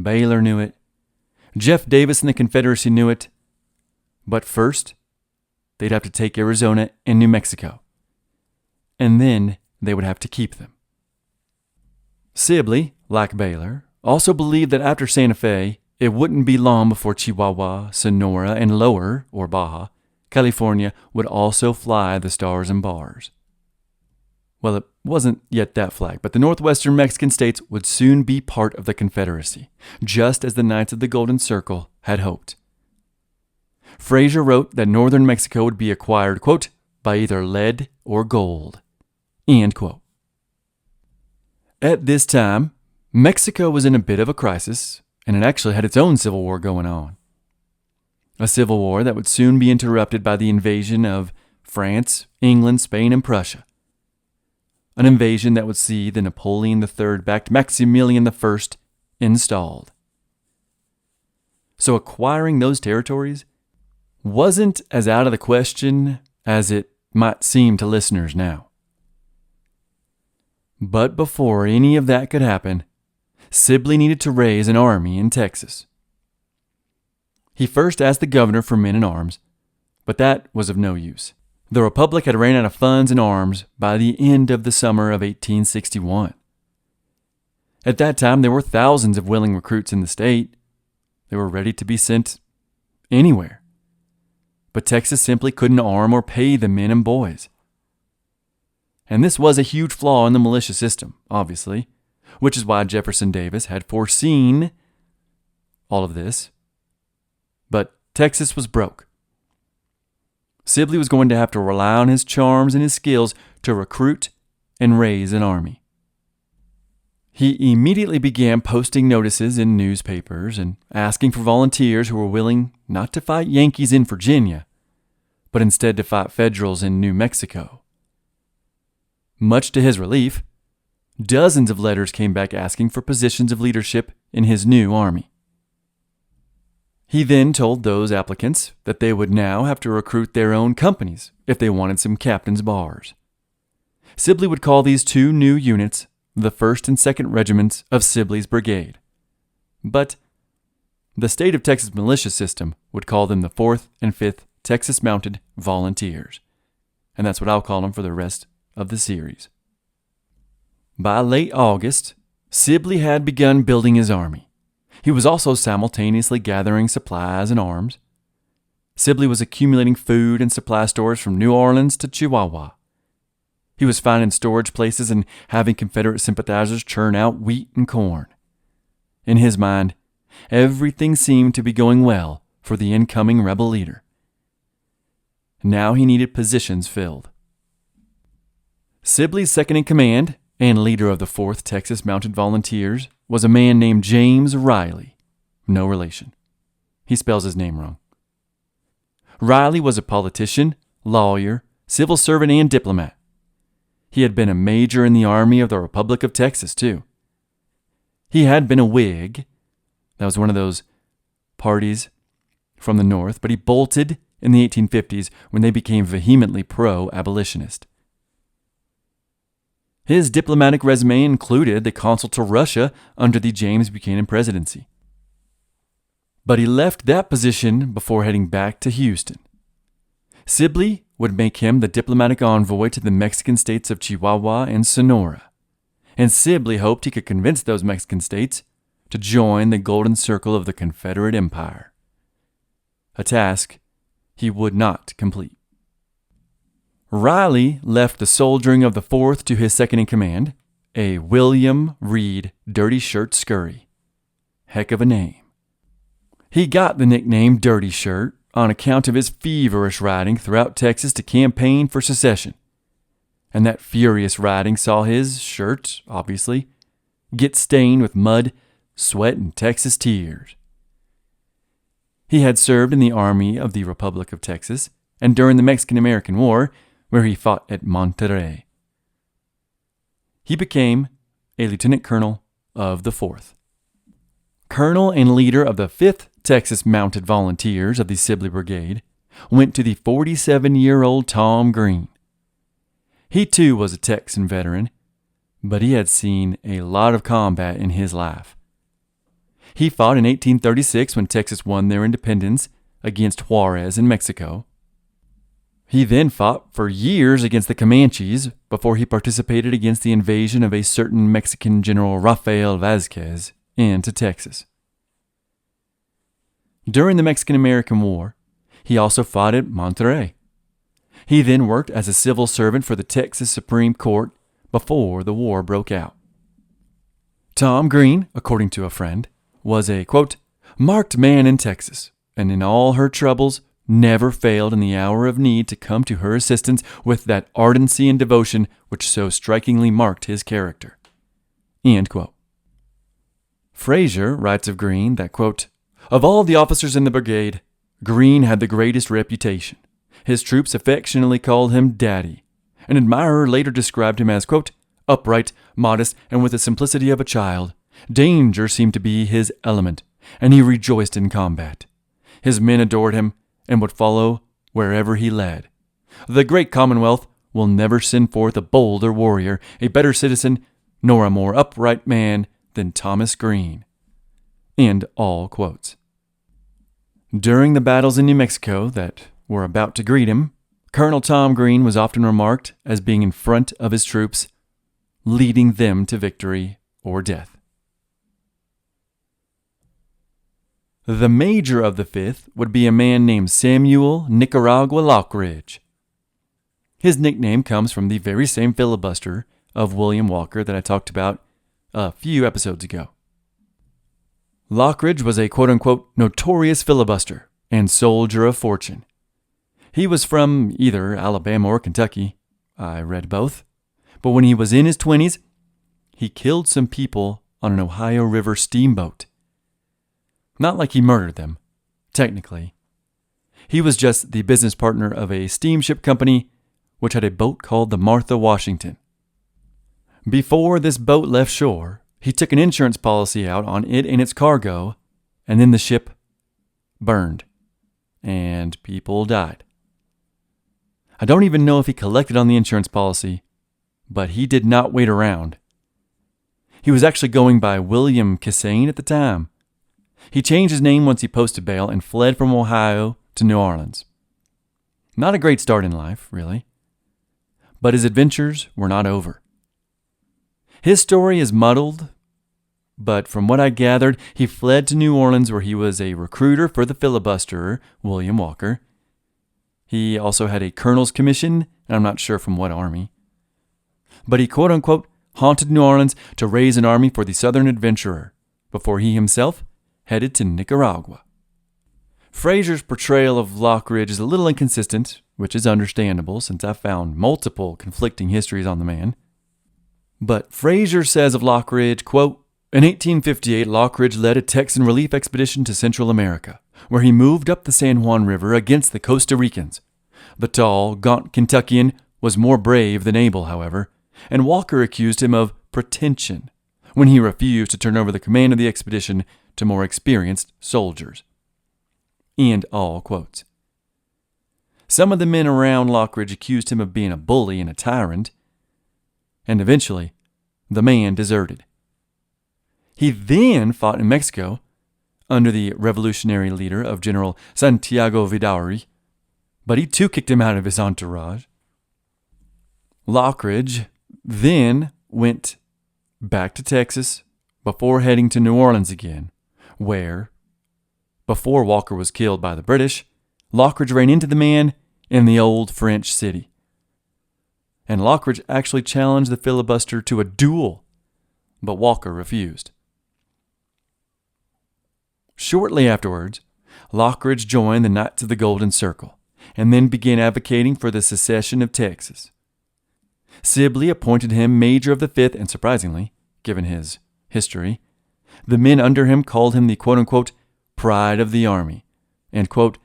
Baylor knew it. Jeff Davis and the Confederacy knew it. But first, they'd have to take Arizona and New Mexico. And then they would have to keep them. Sibley, like Baylor, also believed that after Santa Fe, it wouldn't be long before Chihuahua, Sonora, and Lower, or Baja, California would also fly the stars and bars. Well, it wasn't yet that flag, but the northwestern Mexican states would soon be part of the Confederacy, just as the Knights of the Golden Circle had hoped. Fraser wrote that northern Mexico would be acquired, quote, by either lead or gold, end quote. At this time, Mexico was in a bit of a crisis, and it actually had its own civil war going on. A civil war that would soon be interrupted by the invasion of France, England, Spain, and Prussia. An invasion that would see the Napoleon III-backed Maximilian I installed. So acquiring those territories wasn't as out of the question as it might seem to listeners now. But before any of that could happen, Sibley needed to raise an army in Texas. He first asked the governor for men and arms, but that was of no use. The Republic had ran out of funds and arms by the end of the summer of 1861. At that time, there were thousands of willing recruits in the state. They were ready to be sent anywhere. But Texas simply couldn't arm or pay the men and boys. And this was a huge flaw in the militia system, obviously, which is why Jefferson Davis had foreseen all of this. But Texas was broke. Sibley was going to have to rely on his charms and his skills to recruit and raise an army. He immediately began posting notices in newspapers and asking for volunteers who were willing not to fight Yankees in Virginia, but instead to fight Federals in New Mexico. Much to his relief, dozens of letters came back asking for positions of leadership in his new army. He then told those applicants that they would now have to recruit their own companies if they wanted some captain's bars. Sibley would call these two new units the 1st and 2nd Regiments of Sibley's Brigade. But the state of Texas militia system would call them the 4th and 5th Texas Mounted Volunteers. And that's what I'll call them for the rest of the series. By late August, Sibley had begun building his army. He was also simultaneously gathering supplies and arms. Sibley was accumulating food and supply stores from New Orleans to Chihuahua. He was finding storage places and having Confederate sympathizers churn out wheat and corn. In his mind, everything seemed to be going well for the incoming rebel leader. Now he needed positions filled. Sibley's second-in-command and leader of the 4th Texas Mounted Volunteers was a man named James Riley. No relation. He spells his name wrong. Riley was a politician, lawyer, civil servant, and diplomat. He had been a major in the Army of the Republic of Texas, too. He had been a Whig. That was one of those parties from the North, but he bolted in the 1850s when they became vehemently pro-abolitionist. His diplomatic resume included the consul to Russia under the James Buchanan presidency. But he left that position before heading back to Houston. Sibley would make him the diplomatic envoy to the Mexican states of Chihuahua and Sonora, and Sibley hoped he could convince those Mexican states to join the Golden Circle of the Confederate Empire, a task he would not complete. Riley left the soldiering of the 4th to his second-in-command, a William Reed Dirty Shirt Scurry. Heck of a name. He got the nickname Dirty Shirt on account of his feverish riding throughout Texas to campaign for secession. And that furious riding saw his shirt, obviously, get stained with mud, sweat, and Texas tears. He had served in the Army of the Republic of Texas and during the Mexican-American War, where he fought at Monterrey. He became a lieutenant colonel of the 4th. Colonel and leader of the 5th Texas Mounted Volunteers of the Sibley Brigade, went to the 47-year-old Tom Green. He too was a Texan veteran, but he had seen a lot of combat in his life. He fought in 1836 when Texas won their independence against Juarez in Mexico. He then fought for years against the Comanches before he participated against the invasion of a certain Mexican General Rafael Vázquez into Texas. During the Mexican-American War, he also fought at Monterrey. He then worked as a civil servant for the Texas Supreme Court before the war broke out. Tom Green, according to a friend, was a, quote, marked man in Texas, and in all her troubles never failed in the hour of need to come to her assistance with that ardency and devotion which so strikingly marked his character. End quote. Fraser writes of Green that, quote, of all the officers in the brigade, Green had the greatest reputation. His troops affectionately called him Daddy. An admirer later described him as, quote, upright, modest, and with the simplicity of a child. Danger seemed to be his element, and he rejoiced in combat. His men adored him and would follow wherever he led. The great Commonwealth will never send forth a bolder warrior, a better citizen, nor a more upright man than Thomas Green. End all quotes. During the battles in New Mexico that were about to greet him, Colonel Tom Green was often remarked as being in front of his troops, leading them to victory or death. The major of the 5th would be a man named Samuel Nicaragua Lockridge. His nickname comes from the very same filibuster of William Walker that I talked about a few episodes ago. Lockridge was a quote-unquote notorious filibuster and soldier of fortune. He was from either Alabama or Kentucky. I read both. But when he was in his 20s, he killed some people on an Ohio River steamboat. Not like he murdered them, technically. He was just the business partner of a steamship company which had a boat called the Martha Washington. Before this boat left shore, he took an insurance policy out on it and its cargo, and then the ship burned, and people died. I don't even know if he collected on the insurance policy, but he did not wait around. He was actually going by William Kissane at the time. He changed his name once he posted bail and fled from Ohio to New Orleans. Not a great start in life, really. But his adventures were not over. His story is muddled, but from what I gathered, he fled to New Orleans where he was a recruiter for the filibusterer, William Walker. He also had a colonel's commission, and I'm not sure from what army. But he quote-unquote haunted New Orleans to raise an army for the Southern adventurer, before he himself headed to Nicaragua. Fraser's portrayal of Lockridge is a little inconsistent, which is understandable since I found multiple conflicting histories on the man. But Fraser says of Lockridge, quote, in 1858, Lockridge led a Texan relief expedition to Central America, where he moved up the San Juan River against the Costa Ricans. The tall, gaunt Kentuckian was more brave than able, however, and Walker accused him of pretension when he refused to turn over the command of the expedition to more experienced soldiers. End all quotes. Some of the men around Lockridge accused him of being a bully and a tyrant, and eventually the man deserted. He then fought in Mexico under the revolutionary leader of General Santiago Vidaurri, but he too kicked him out of his entourage. Lockridge then went back to Texas before heading to New Orleans again, where, before Walker was killed by the British, Lockridge ran into the man in the old French city. And Lockridge actually challenged the filibuster to a duel, but Walker refused. Shortly afterwards, Lockridge joined the Knights of the Golden Circle and then began advocating for the secession of Texas. Sibley appointed him Major of the 5th, and surprisingly, given his history, the men under him called him the quote-unquote pride of the army and, quote,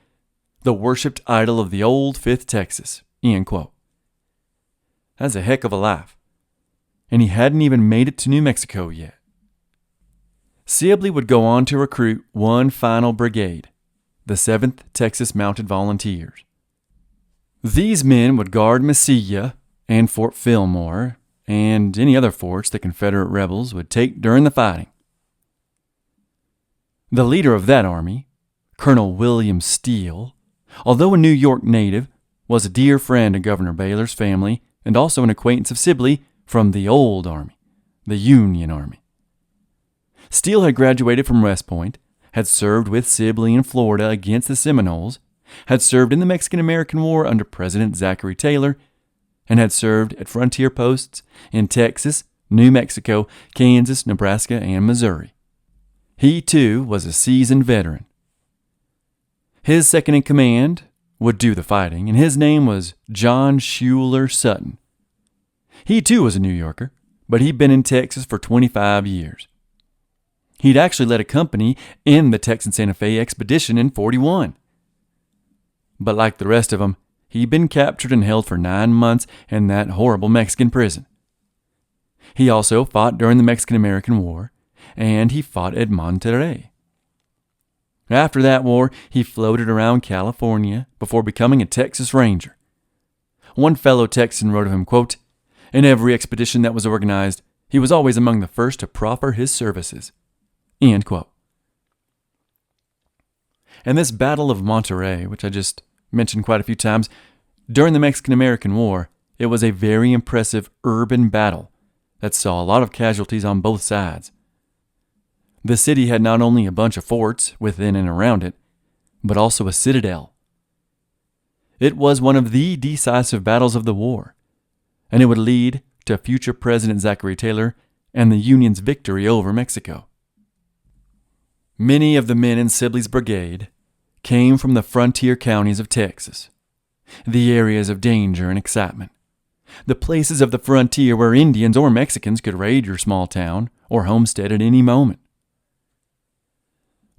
the worshipped idol of the old 5th Texas, end quote. That's a heck of a life. And he hadn't even made it to New Mexico yet. Sibley would go on to recruit one final brigade, the 7th Texas Mounted Volunteers. These men would guard Mesilla and Fort Fillmore and any other forts the Confederate rebels would take during the fighting. The leader of that army, Colonel William Steele, although a New York native, was a dear friend of Governor Baylor's family and also an acquaintance of Sibley from the old army, the Union Army. Steele had graduated from West Point, had served with Sibley in Florida against the Seminoles, had served in the Mexican-American War under President Zachary Taylor, and had served at frontier posts in Texas, New Mexico, Kansas, Nebraska, and Missouri. He, too, was a seasoned veteran. His second-in-command would do the fighting, and his name was John Schuler Sutton. He, too, was a New Yorker, but he'd been in Texas for 25 years. He'd actually led a company in the Texan Santa Fe expedition in 41. But like the rest of them, he'd been captured and held for 9 months in that horrible Mexican prison. He also fought during the Mexican-American War, and he fought at Monterrey. After that war, he floated around California before becoming a Texas Ranger. One fellow Texan wrote of him, quote, in every expedition that was organized, he was always among the first to proffer his services. End quote. And this Battle of Monterrey, which I just mentioned quite a few times, during the Mexican-American War, it was a very impressive urban battle that saw a lot of casualties on both sides. The city had not only a bunch of forts within and around it, but also a citadel. It was one of the decisive battles of the war, and it would lead to future President Zachary Taylor and the Union's victory over Mexico. Many of the men in Sibley's brigade came from the frontier counties of Texas, the areas of danger and excitement, the places of the frontier where Indians or Mexicans could raid your small town or homestead at any moment.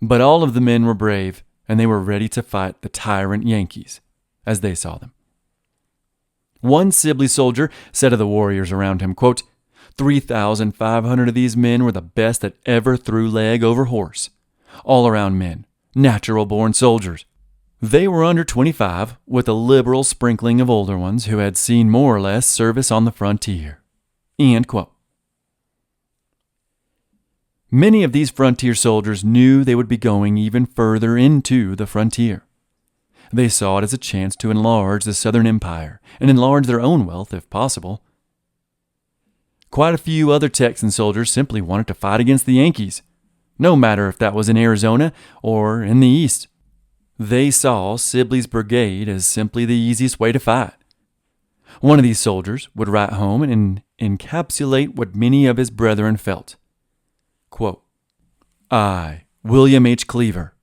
But all of the men were brave, and they were ready to fight the tyrant Yankees, as they saw them. One Sibley soldier said of the warriors around him, quote, 3,500 of these men were the best that ever threw leg over horse. All-around men, natural-born soldiers. They were under 25, with a liberal sprinkling of older ones who had seen more or less service on the frontier. End quote. Many of these frontier soldiers knew they would be going even further into the frontier. They saw it as a chance to enlarge the Southern Empire and enlarge their own wealth if possible. Quite a few other Texan soldiers simply wanted to fight against the Yankees, no matter if that was in Arizona or in the East. They saw Sibley's brigade as simply the easiest way to fight. One of these soldiers would write home and encapsulate what many of his brethren felt. Quote, I, William H. Cleaver,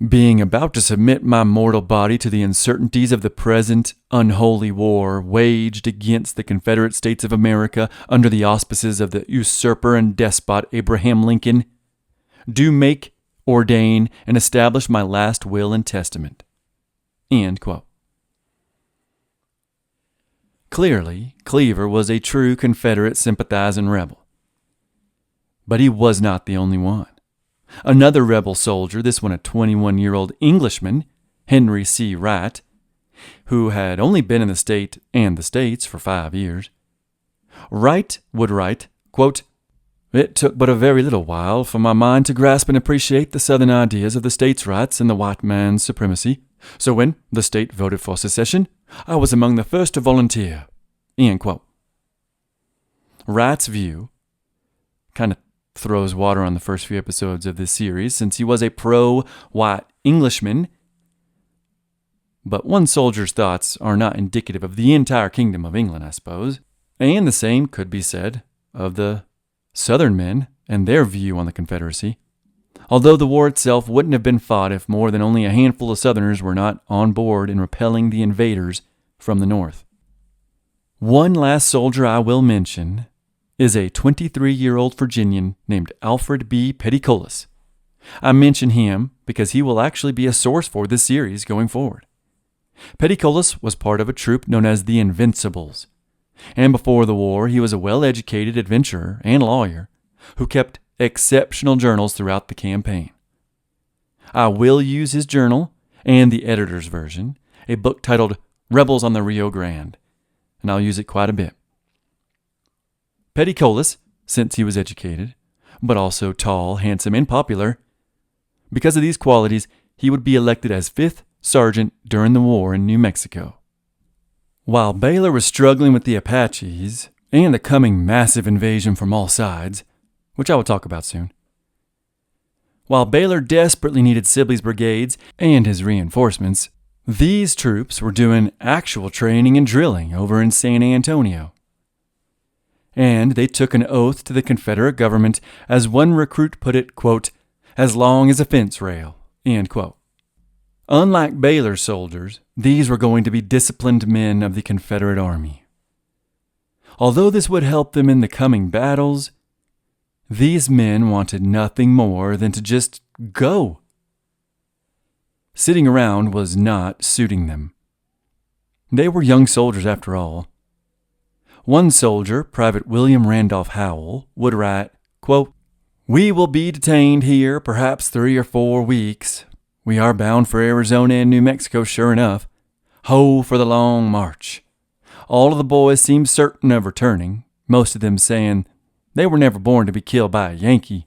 being about to submit my mortal body to the uncertainties of the present unholy war waged against the Confederate States of America under the auspices of the usurper and despot Abraham Lincoln, do make, ordain, and establish my last will and testament. End quote. Clearly, Cleaver was a true Confederate sympathizing rebel. But he was not the only one. Another rebel soldier, this one a 21-year-old Englishman, Henry C. Wright, who had only been in the state and the States for 5 years. Wright would write, quote, it took but a very little while for my mind to grasp and appreciate the Southern ideas of the states' rights and the white man's supremacy. So when the state voted for secession, I was among the first to volunteer. End quote. Wright's view kind of throws water on the first few episodes of this series since he was a pro-white Englishman. But one soldier's thoughts are not indicative of the entire kingdom of England, I suppose. And the same could be said of the Southern men and their view on the Confederacy. Although the war itself wouldn't have been fought if more than only a handful of Southerners were not on board in repelling the invaders from the North. One last soldier I will mention is a 23-year-old Virginian named Alfred B. Petticolas. I mention him because he will actually be a source for this series going forward. Petticolas was part of a troop known as the Invincibles, and before the war he was a well-educated adventurer and lawyer who kept exceptional journals throughout the campaign. I will use his journal and the editor's version, a book titled Rebels on the Rio Grande, and I'll use it quite a bit. Petticolas, since he was educated, but also tall, handsome, and popular, because of these qualities, he would be elected as 5th Sergeant during the war in New Mexico. While Baylor was struggling with the Apaches and the coming massive invasion from all sides, which I will talk about soon, while Baylor desperately needed Sibley's brigades and his reinforcements, these troops were doing actual training and drilling over in San Antonio. And they took an oath to the Confederate government, as one recruit put it, quote, as long as a fence rail, end quote. Unlike Baylor soldiers, these were going to be disciplined men of the Confederate Army. Although this would help them in the coming battles, these men wanted nothing more than to just go. Sitting around was not suiting them. They were young soldiers after all. One soldier, Private William Randolph Howell, would write, quote, we will be detained here perhaps 3 or 4 weeks. We are bound for Arizona and New Mexico sure enough. Ho for the long march. All of the boys seem certain of returning, most of them saying they were never born to be killed by a Yankee.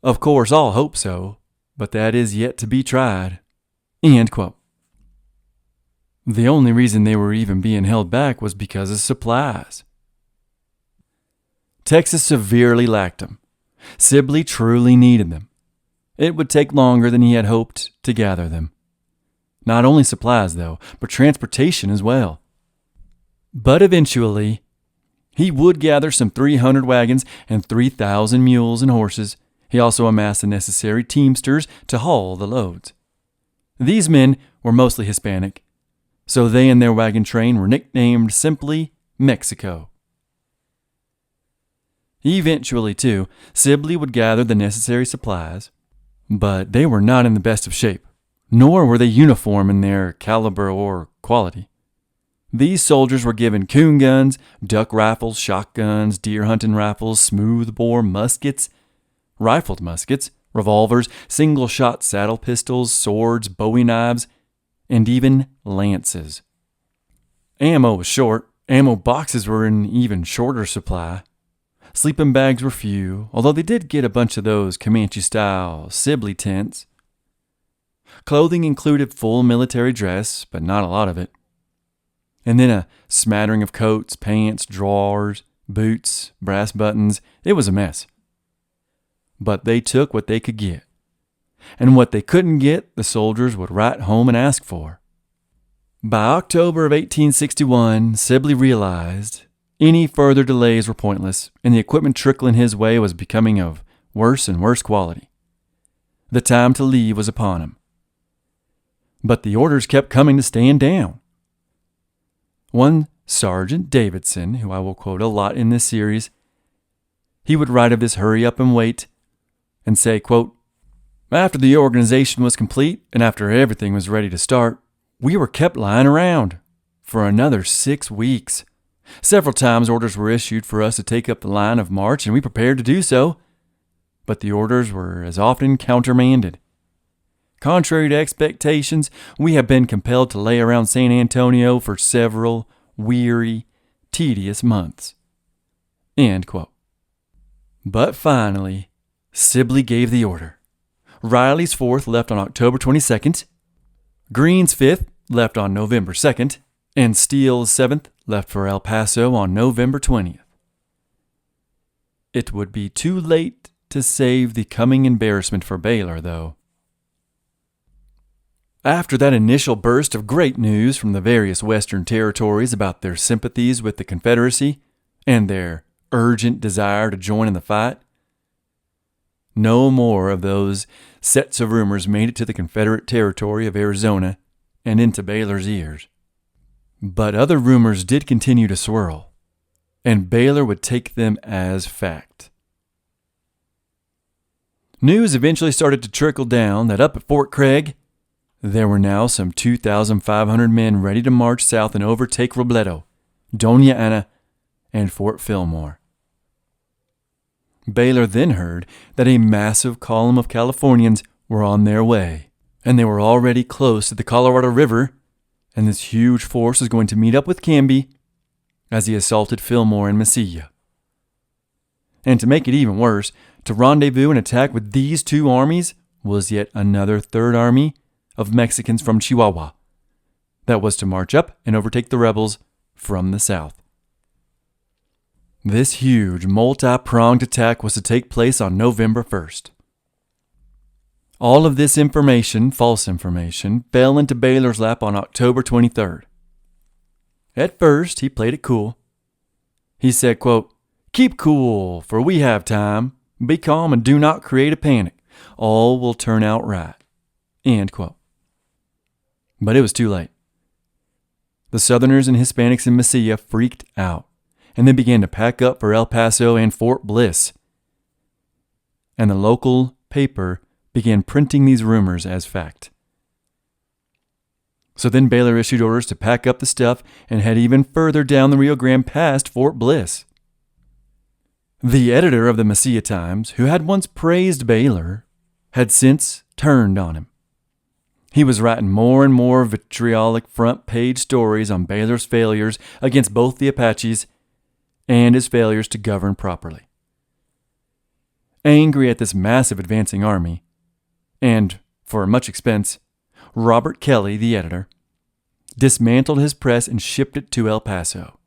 Of course, all hope so, but that is yet to be tried. End quote. The only reason they were even being held back was because of supplies. Texas severely lacked them. Sibley truly needed them. It would take longer than he had hoped to gather them. Not only supplies, though, but transportation as well. But eventually, he would gather some 300 wagons and 3,000 mules and horses. He also amassed the necessary teamsters to haul the loads. These men were mostly Hispanic, so they and their wagon train were nicknamed simply Mexico. Eventually, too, Sibley would gather the necessary supplies, but they were not in the best of shape, nor were they uniform in their caliber or quality. These soldiers were given coon guns, duck rifles, shotguns, deer hunting rifles, smoothbore muskets, rifled muskets, revolvers, single-shot saddle pistols, swords, bowie knives, and even lances. Ammo was short. Ammo boxes were in even shorter supply. Sleeping bags were few, although they did get a bunch of those Comanche-style Sibley tents. Clothing included full military dress, but not a lot of it. And then a smattering of coats, pants, drawers, boots, brass buttons. It was a mess. But they took what they could get. And what they couldn't get, the soldiers would write home and ask for. By October of 1861, Sibley realized any further delays were pointless, and the equipment trickling his way was becoming of worse and worse quality. The time to leave was upon him. But the orders kept coming to stand down. One Sergeant Davidson, who I will quote a lot in this series, he would write of this hurry up and wait and say, quote, "After the organization was complete and after everything was ready to start, we were kept lying around for another 6 weeks. Several times orders were issued for us to take up the line of march, and we prepared to do so, but the orders were as often countermanded. Contrary to expectations, we have been compelled to lay around San Antonio for several weary, tedious months." End quote. But finally, Sibley gave the order. Riley's 4th left on October 22nd, Green's 5th left on November 2nd, and Steele's 7th left for El Paso on November 20th. It would be too late to save the coming embarrassment for Baylor, though. After that initial burst of great news from the various Western territories about their sympathies with the Confederacy and their urgent desire to join in the fight, no more of those sets of rumors made it to the Confederate territory of Arizona and into Baylor's ears. But other rumors did continue to swirl, and Baylor would take them as fact. News eventually started to trickle down that up at Fort Craig, there were now some 2,500 men ready to march south and overtake Robledo, Doña Ana, and Fort Fillmore. Baylor then heard that a massive column of Californians were on their way, and they were already close to the Colorado River, and this huge force was going to meet up with Canby as he assaulted Fillmore and Mesilla. And to make it even worse, to rendezvous and attack with these two armies was yet another Third Army of Mexicans from Chihuahua that was to march up and overtake the rebels from the south. This huge, multi-pronged attack was to take place on November 1st. All of this information, false information, fell into Baylor's lap on October 23rd. At first, he played it cool. He said, quote, "Keep cool, for we have time. Be calm and do not create a panic. All will turn out right." End quote. But it was too late. The Southerners and Hispanics in Mesilla freaked out, and they began to pack up for El Paso and Fort Bliss. And the local paper began printing these rumors as fact. So then Baylor issued orders to pack up the stuff and head even further down the Rio Grande past Fort Bliss. The editor of the Mesilla Times, who had once praised Baylor, had since turned on him. He was writing more and more vitriolic front-page stories on Baylor's failures against both the Apaches and his failures to govern properly. Angry at this massive advancing army, and for much expense, Robert Kelly, the editor, dismantled his press and shipped it to El Paso.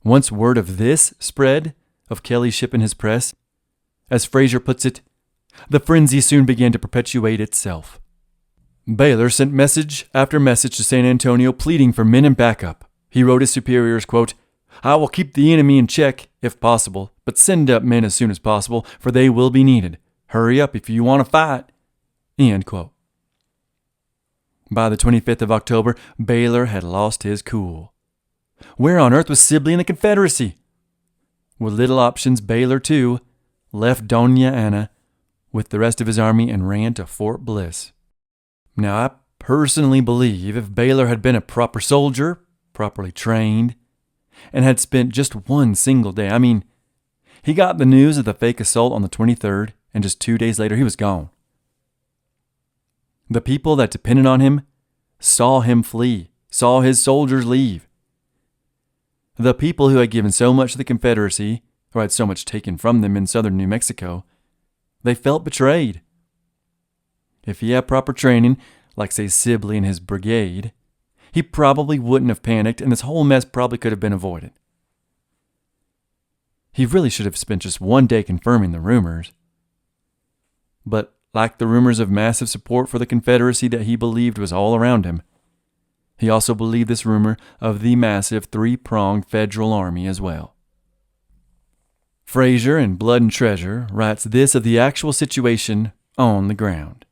Once word of this spread, of Kelly shipping his press, as Fraser puts it, the frenzy soon began to perpetuate itself. Baylor sent message after message to San Antonio pleading for men and backup. He wrote his superiors, quote, "I will keep the enemy in check, if possible, but send up men as soon as possible, for they will be needed. Hurry up if you want to fight." End quote. By the 25th of October, Baylor had lost his cool. Where on earth was Sibley and the Confederacy? With little options, Baylor, too, left Doña Ana with the rest of his army and ran to Fort Bliss. Now, I personally believe if Baylor had been a proper soldier, properly trained, and had spent just one single day, he got the news of the fake assault on the 23rd, and just 2 days later he was gone. The people that depended on him saw him flee, saw his soldiers leave. The people who had given so much to the Confederacy, or had so much taken from them in southern New Mexico, they felt betrayed. If he had proper training, like say Sibley and his brigade, he probably wouldn't have panicked, and this whole mess probably could have been avoided. He really should have spent just one day confirming the rumors. But like the rumors of massive support for the Confederacy that he believed was all around him, he also believed this rumor of the massive three-pronged Federal army as well. Fraser in Blood and Treasure writes this of the actual situation on the ground.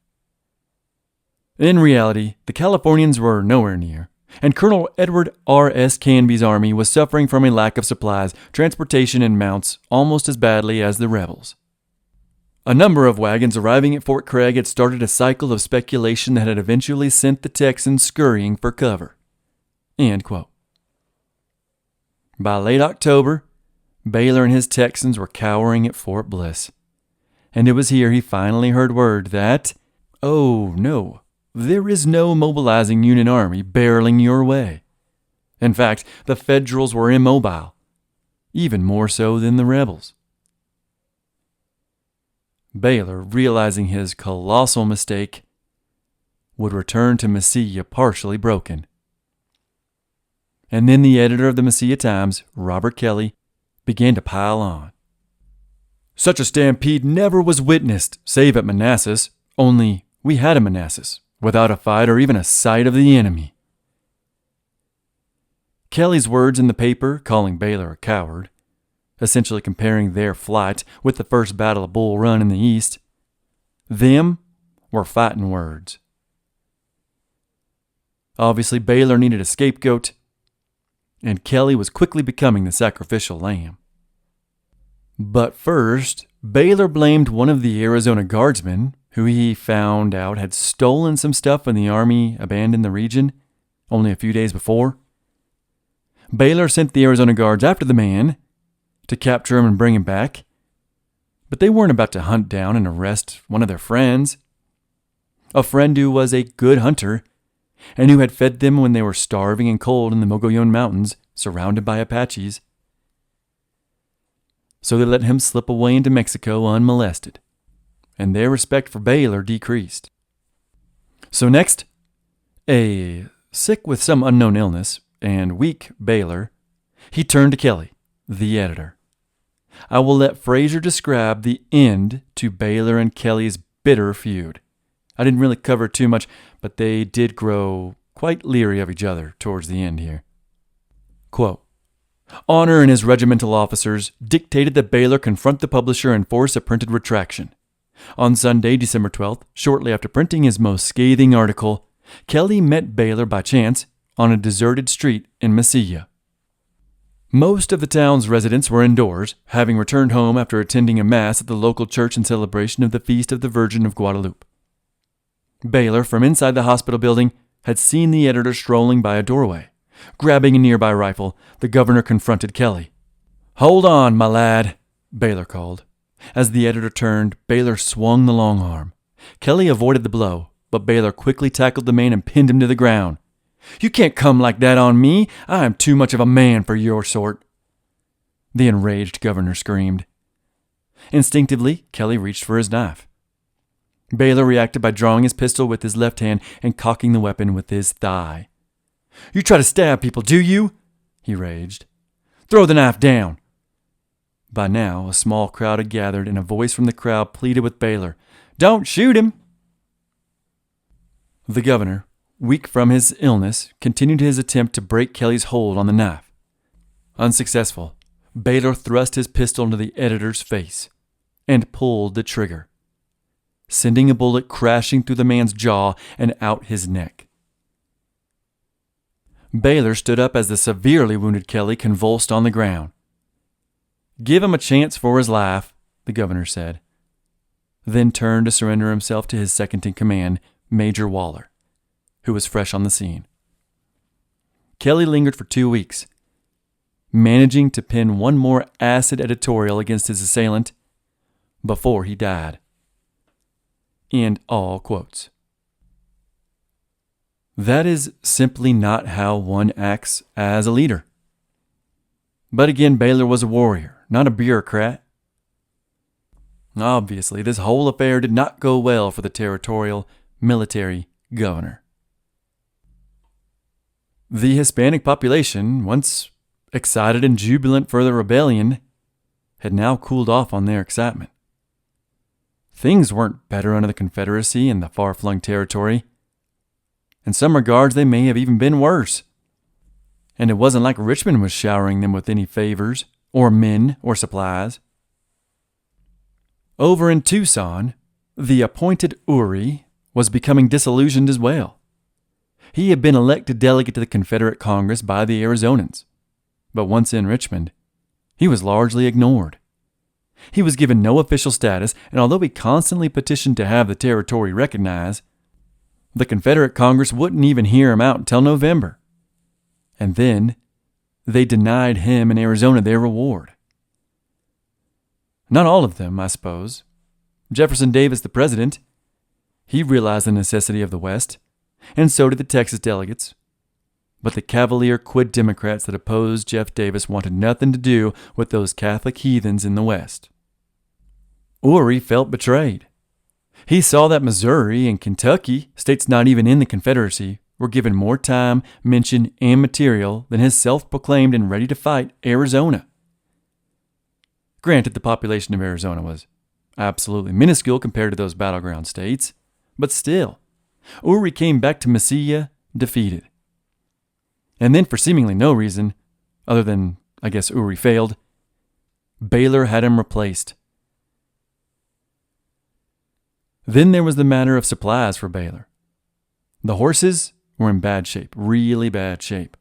In reality, the Californians were nowhere near, and Colonel Edward R. S. Canby's army was suffering from a lack of supplies, transportation, and mounts almost as badly as the rebels. A number of wagons arriving at Fort Craig had started a cycle of speculation that had eventually sent the Texans scurrying for cover. End quote. By late October, Baylor and his Texans were cowering at Fort Bliss, and it was here he finally heard word that, oh no, there is no mobilizing Union army barreling your way. In fact, the Federals were immobile, even more so than the rebels. Baylor, realizing his colossal mistake, would return to Mesilla partially broken. And then the editor of the Mesilla Times, Robert Kelly, began to pile on. Such a stampede never was witnessed, save at Manassas, only we had a Manassas, without a fight or even a sight of the enemy. Kelly's words in the paper, calling Baylor a coward, essentially comparing their flight with the first Battle of Bull Run in the East, them were fighting words. Obviously, Baylor needed a scapegoat, and Kelly was quickly becoming the sacrificial lamb. But first, Baylor blamed one of the Arizona guardsmen, who he found out had stolen some stuff when the army abandoned the region only a few days before. Baylor sent the Arizona guards after the man to capture him and bring him back, but they weren't about to hunt down and arrest one of their friends. A friend who was a good hunter and who had fed them when they were starving and cold in the Mogollon Mountains, surrounded by Apaches. So they let him slip away into Mexico unmolested, and their respect for Baylor decreased. So next, a sick with some unknown illness and weak Baylor, he turned to Kelly, the editor. I will let Fraser describe the end to Baylor and Kelly's bitter feud. I didn't really cover too much, but they did grow quite leery of each other towards the end here. Quote, Honor and his regimental officers dictated that Baylor confront the publisher and force a printed retraction. On Sunday, December 12th, shortly after printing his most scathing article, Kelly met Baylor by chance on a deserted street in Mesilla. Most of the town's residents were indoors, having returned home after attending a mass at the local church in celebration of the Feast of the Virgin of Guadalupe. Baylor, from inside the hospital building, had seen the editor strolling by a doorway. Grabbing a nearby rifle, the governor confronted Kelly. "Hold on, my lad," Baylor called. As the editor turned, Baylor swung the long arm. Kelly avoided the blow, but Baylor quickly tackled the man and pinned him to the ground. "You can't come like that on me. I am too much of a man for your sort," the enraged governor screamed. Instinctively, Kelly reached for his knife. Baylor reacted by drawing his pistol with his left hand and cocking the weapon with his thigh. "You try to stab people, do you?" he raged. "Throw the knife down." By now, a small crowd had gathered, and a voice from the crowd pleaded with Baylor, "Don't shoot him." The governor, weak from his illness, continued his attempt to break Kelly's hold on the knife. Unsuccessful, Baylor thrust his pistol into the editor's face and pulled the trigger, sending a bullet crashing through the man's jaw and out his neck. Baylor stood up as the severely wounded Kelly convulsed on the ground. "Give him a chance for his life," the governor said, then turned to surrender himself to his second-in-command, Major Waller, who was fresh on the scene. Kelly lingered for 2 weeks, managing to pen one more acid editorial against his assailant before he died. End all quotes. That is simply not how one acts as a leader. But again, Baylor was a warrior, not a bureaucrat. Obviously, this whole affair did not go well for the territorial military governor. The Hispanic population, once excited and jubilant for the rebellion, had now cooled off on their excitement. Things weren't better under the Confederacy in the far-flung territory. In some regards, they may have even been worse. And it wasn't like Richmond was showering them with any favors, or men, or supplies. Over in Tucson, the appointed Uri was becoming disillusioned as well. He had been elected delegate to the Confederate Congress by the Arizonans, but once in Richmond, he was largely ignored. He was given no official status, and although he constantly petitioned to have the territory recognized, the Confederate Congress wouldn't even hear him out until November. And then, they denied him and Arizona their reward. Not all of them, I suppose. Jefferson Davis, the president, he realized the necessity of the West, and so did the Texas delegates. But the cavalier Quid Democrats that opposed Jeff Davis wanted nothing to do with those Catholic heathens in the West. Uri felt betrayed. He saw that Missouri and Kentucky, states not even in the Confederacy, were given more time, mention, and material than his self-proclaimed and ready-to-fight Arizona. Granted, the population of Arizona was absolutely minuscule compared to those battleground states, but still, Uri came back to Mesilla defeated. And then, for seemingly no reason, other than, I guess, Uri failed, Baylor had him replaced. Then there was the matter of supplies for Baylor. The horses were in bad shape, really bad shape.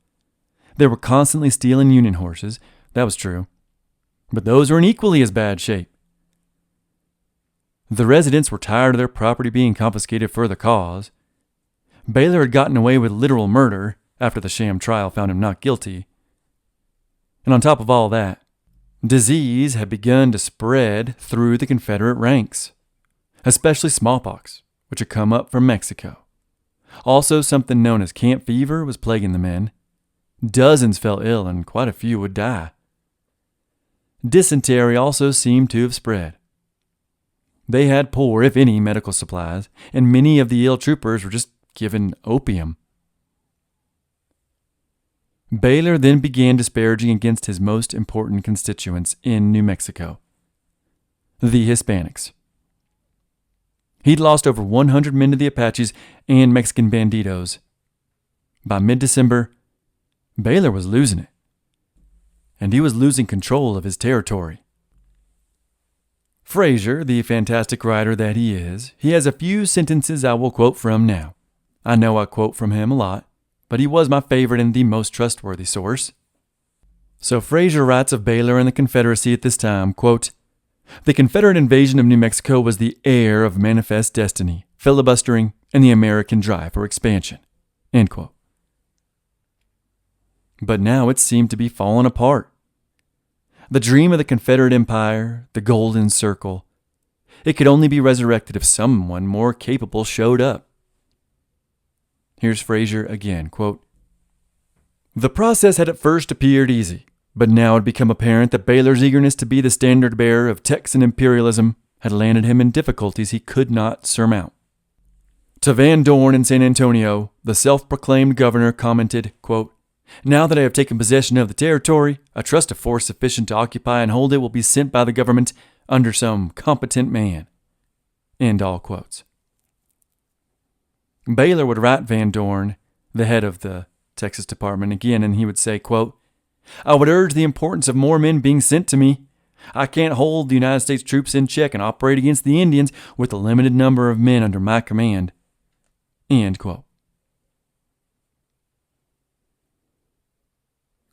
They were constantly stealing Union horses, that was true, but those were in equally as bad shape. The residents were tired of their property being confiscated for the cause. Baylor had gotten away with literal murder after the sham trial found him not guilty. And on top of all that, disease had begun to spread through the Confederate ranks, especially smallpox, which had come up from Mexico. Also, something known as camp fever was plaguing the men. Dozens fell ill and quite a few would die. Dysentery also seemed to have spread. They had poor, if any, medical supplies, and many of the ill troopers were just given opium. Baylor then began disparaging against his most important constituents in New Mexico, the Hispanics. He'd lost over 100 men to the Apaches and Mexican banditos. By mid-December, Baylor was losing it, and he was losing control of his territory. Fraser, the fantastic writer that he is, he has a few sentences I will quote from now. I know I quote from him a lot, but he was my favorite and the most trustworthy source. So Fraser writes of Baylor and the Confederacy at this time, quote, "The Confederate invasion of New Mexico was the heir of manifest destiny, filibustering, and the American drive for expansion." End quote. But now it seemed to be falling apart. The dream of the Confederate Empire, the Golden Circle, it could only be resurrected if someone more capable showed up. Here's Fraser again, quote, "The process had at first appeared easy, but now it had become apparent that Baylor's eagerness to be the standard bearer of Texan imperialism had landed him in difficulties he could not surmount. To Van Dorn in San Antonio, the self-proclaimed governor commented, quote, 'Now that I have taken possession of the territory, I trust a force sufficient to occupy and hold it will be sent by the government under some competent man.' End all quotes. Baylor would write Van Dorn, the head of the Texas Department, again, and he would say, quote, 'I would urge the importance of more men being sent to me. I can't hold the United States troops in check and operate against the Indians with the limited number of men under my command.' End quote.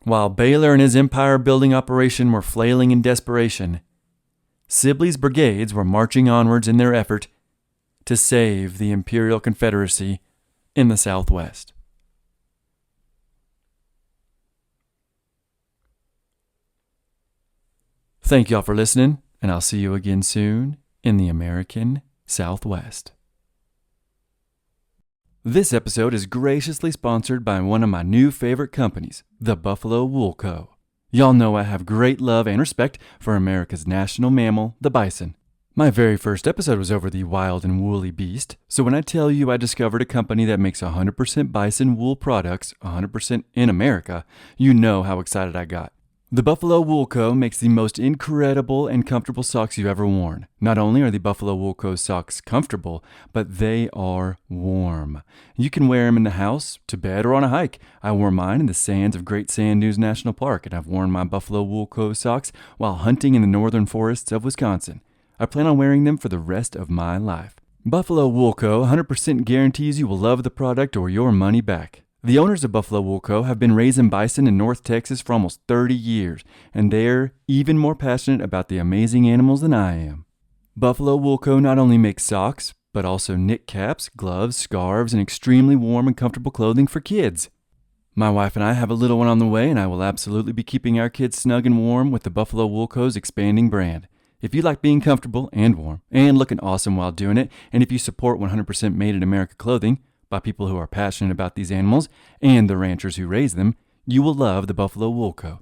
While Baylor and his empire-building operation were flailing in desperation, Sibley's brigades were marching onwards in their effort to save the Imperial Confederacy in the Southwest. Thank y'all for listening, and I'll see you again soon in the American Southwest. This episode is graciously sponsored by one of my new favorite companies, the Buffalo Wool Co. Y'all know I have great love and respect for America's national mammal, the bison. My very first episode was over the wild and woolly beast, so when I tell you I discovered a company that makes 100% bison wool products 100% in America, you know how excited I got. The Buffalo Wool Co. makes the most incredible and comfortable socks you've ever worn. Not only are the Buffalo Wool Co. socks comfortable, but they are warm. You can wear them in the house, to bed, or on a hike. I wore mine in the sands of Great Sand Dunes National Park, and I've worn my Buffalo Wool Co. socks while hunting in the northern forests of Wisconsin. I plan on wearing them for the rest of my life. Buffalo Wool Co. 100% guarantees you will love the product or your money back. The owners of Buffalo Wool Co. have been raising bison in North Texas for almost 30 years, and they're even more passionate about the amazing animals than I am. Buffalo Wool Co. not only makes socks, but also knit caps, gloves, scarves, and extremely warm and comfortable clothing for kids. My wife and I have a little one on the way, and I will absolutely be keeping our kids snug and warm with the Buffalo Wool Co.'s expanding brand. If you like being comfortable and warm and looking awesome while doing it, and if you support 100% Made in America clothing, by people who are passionate about these animals and the ranchers who raise them, you will love the Buffalo Wool Co.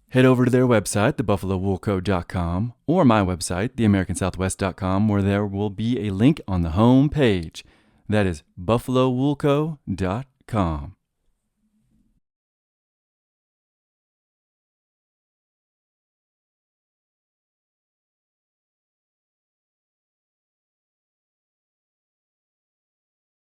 Head over to their website, thebuffalowoolco.com, or my website, theamericansouthwest.com, where there will be a link on the home page. That is buffalowoolco.com.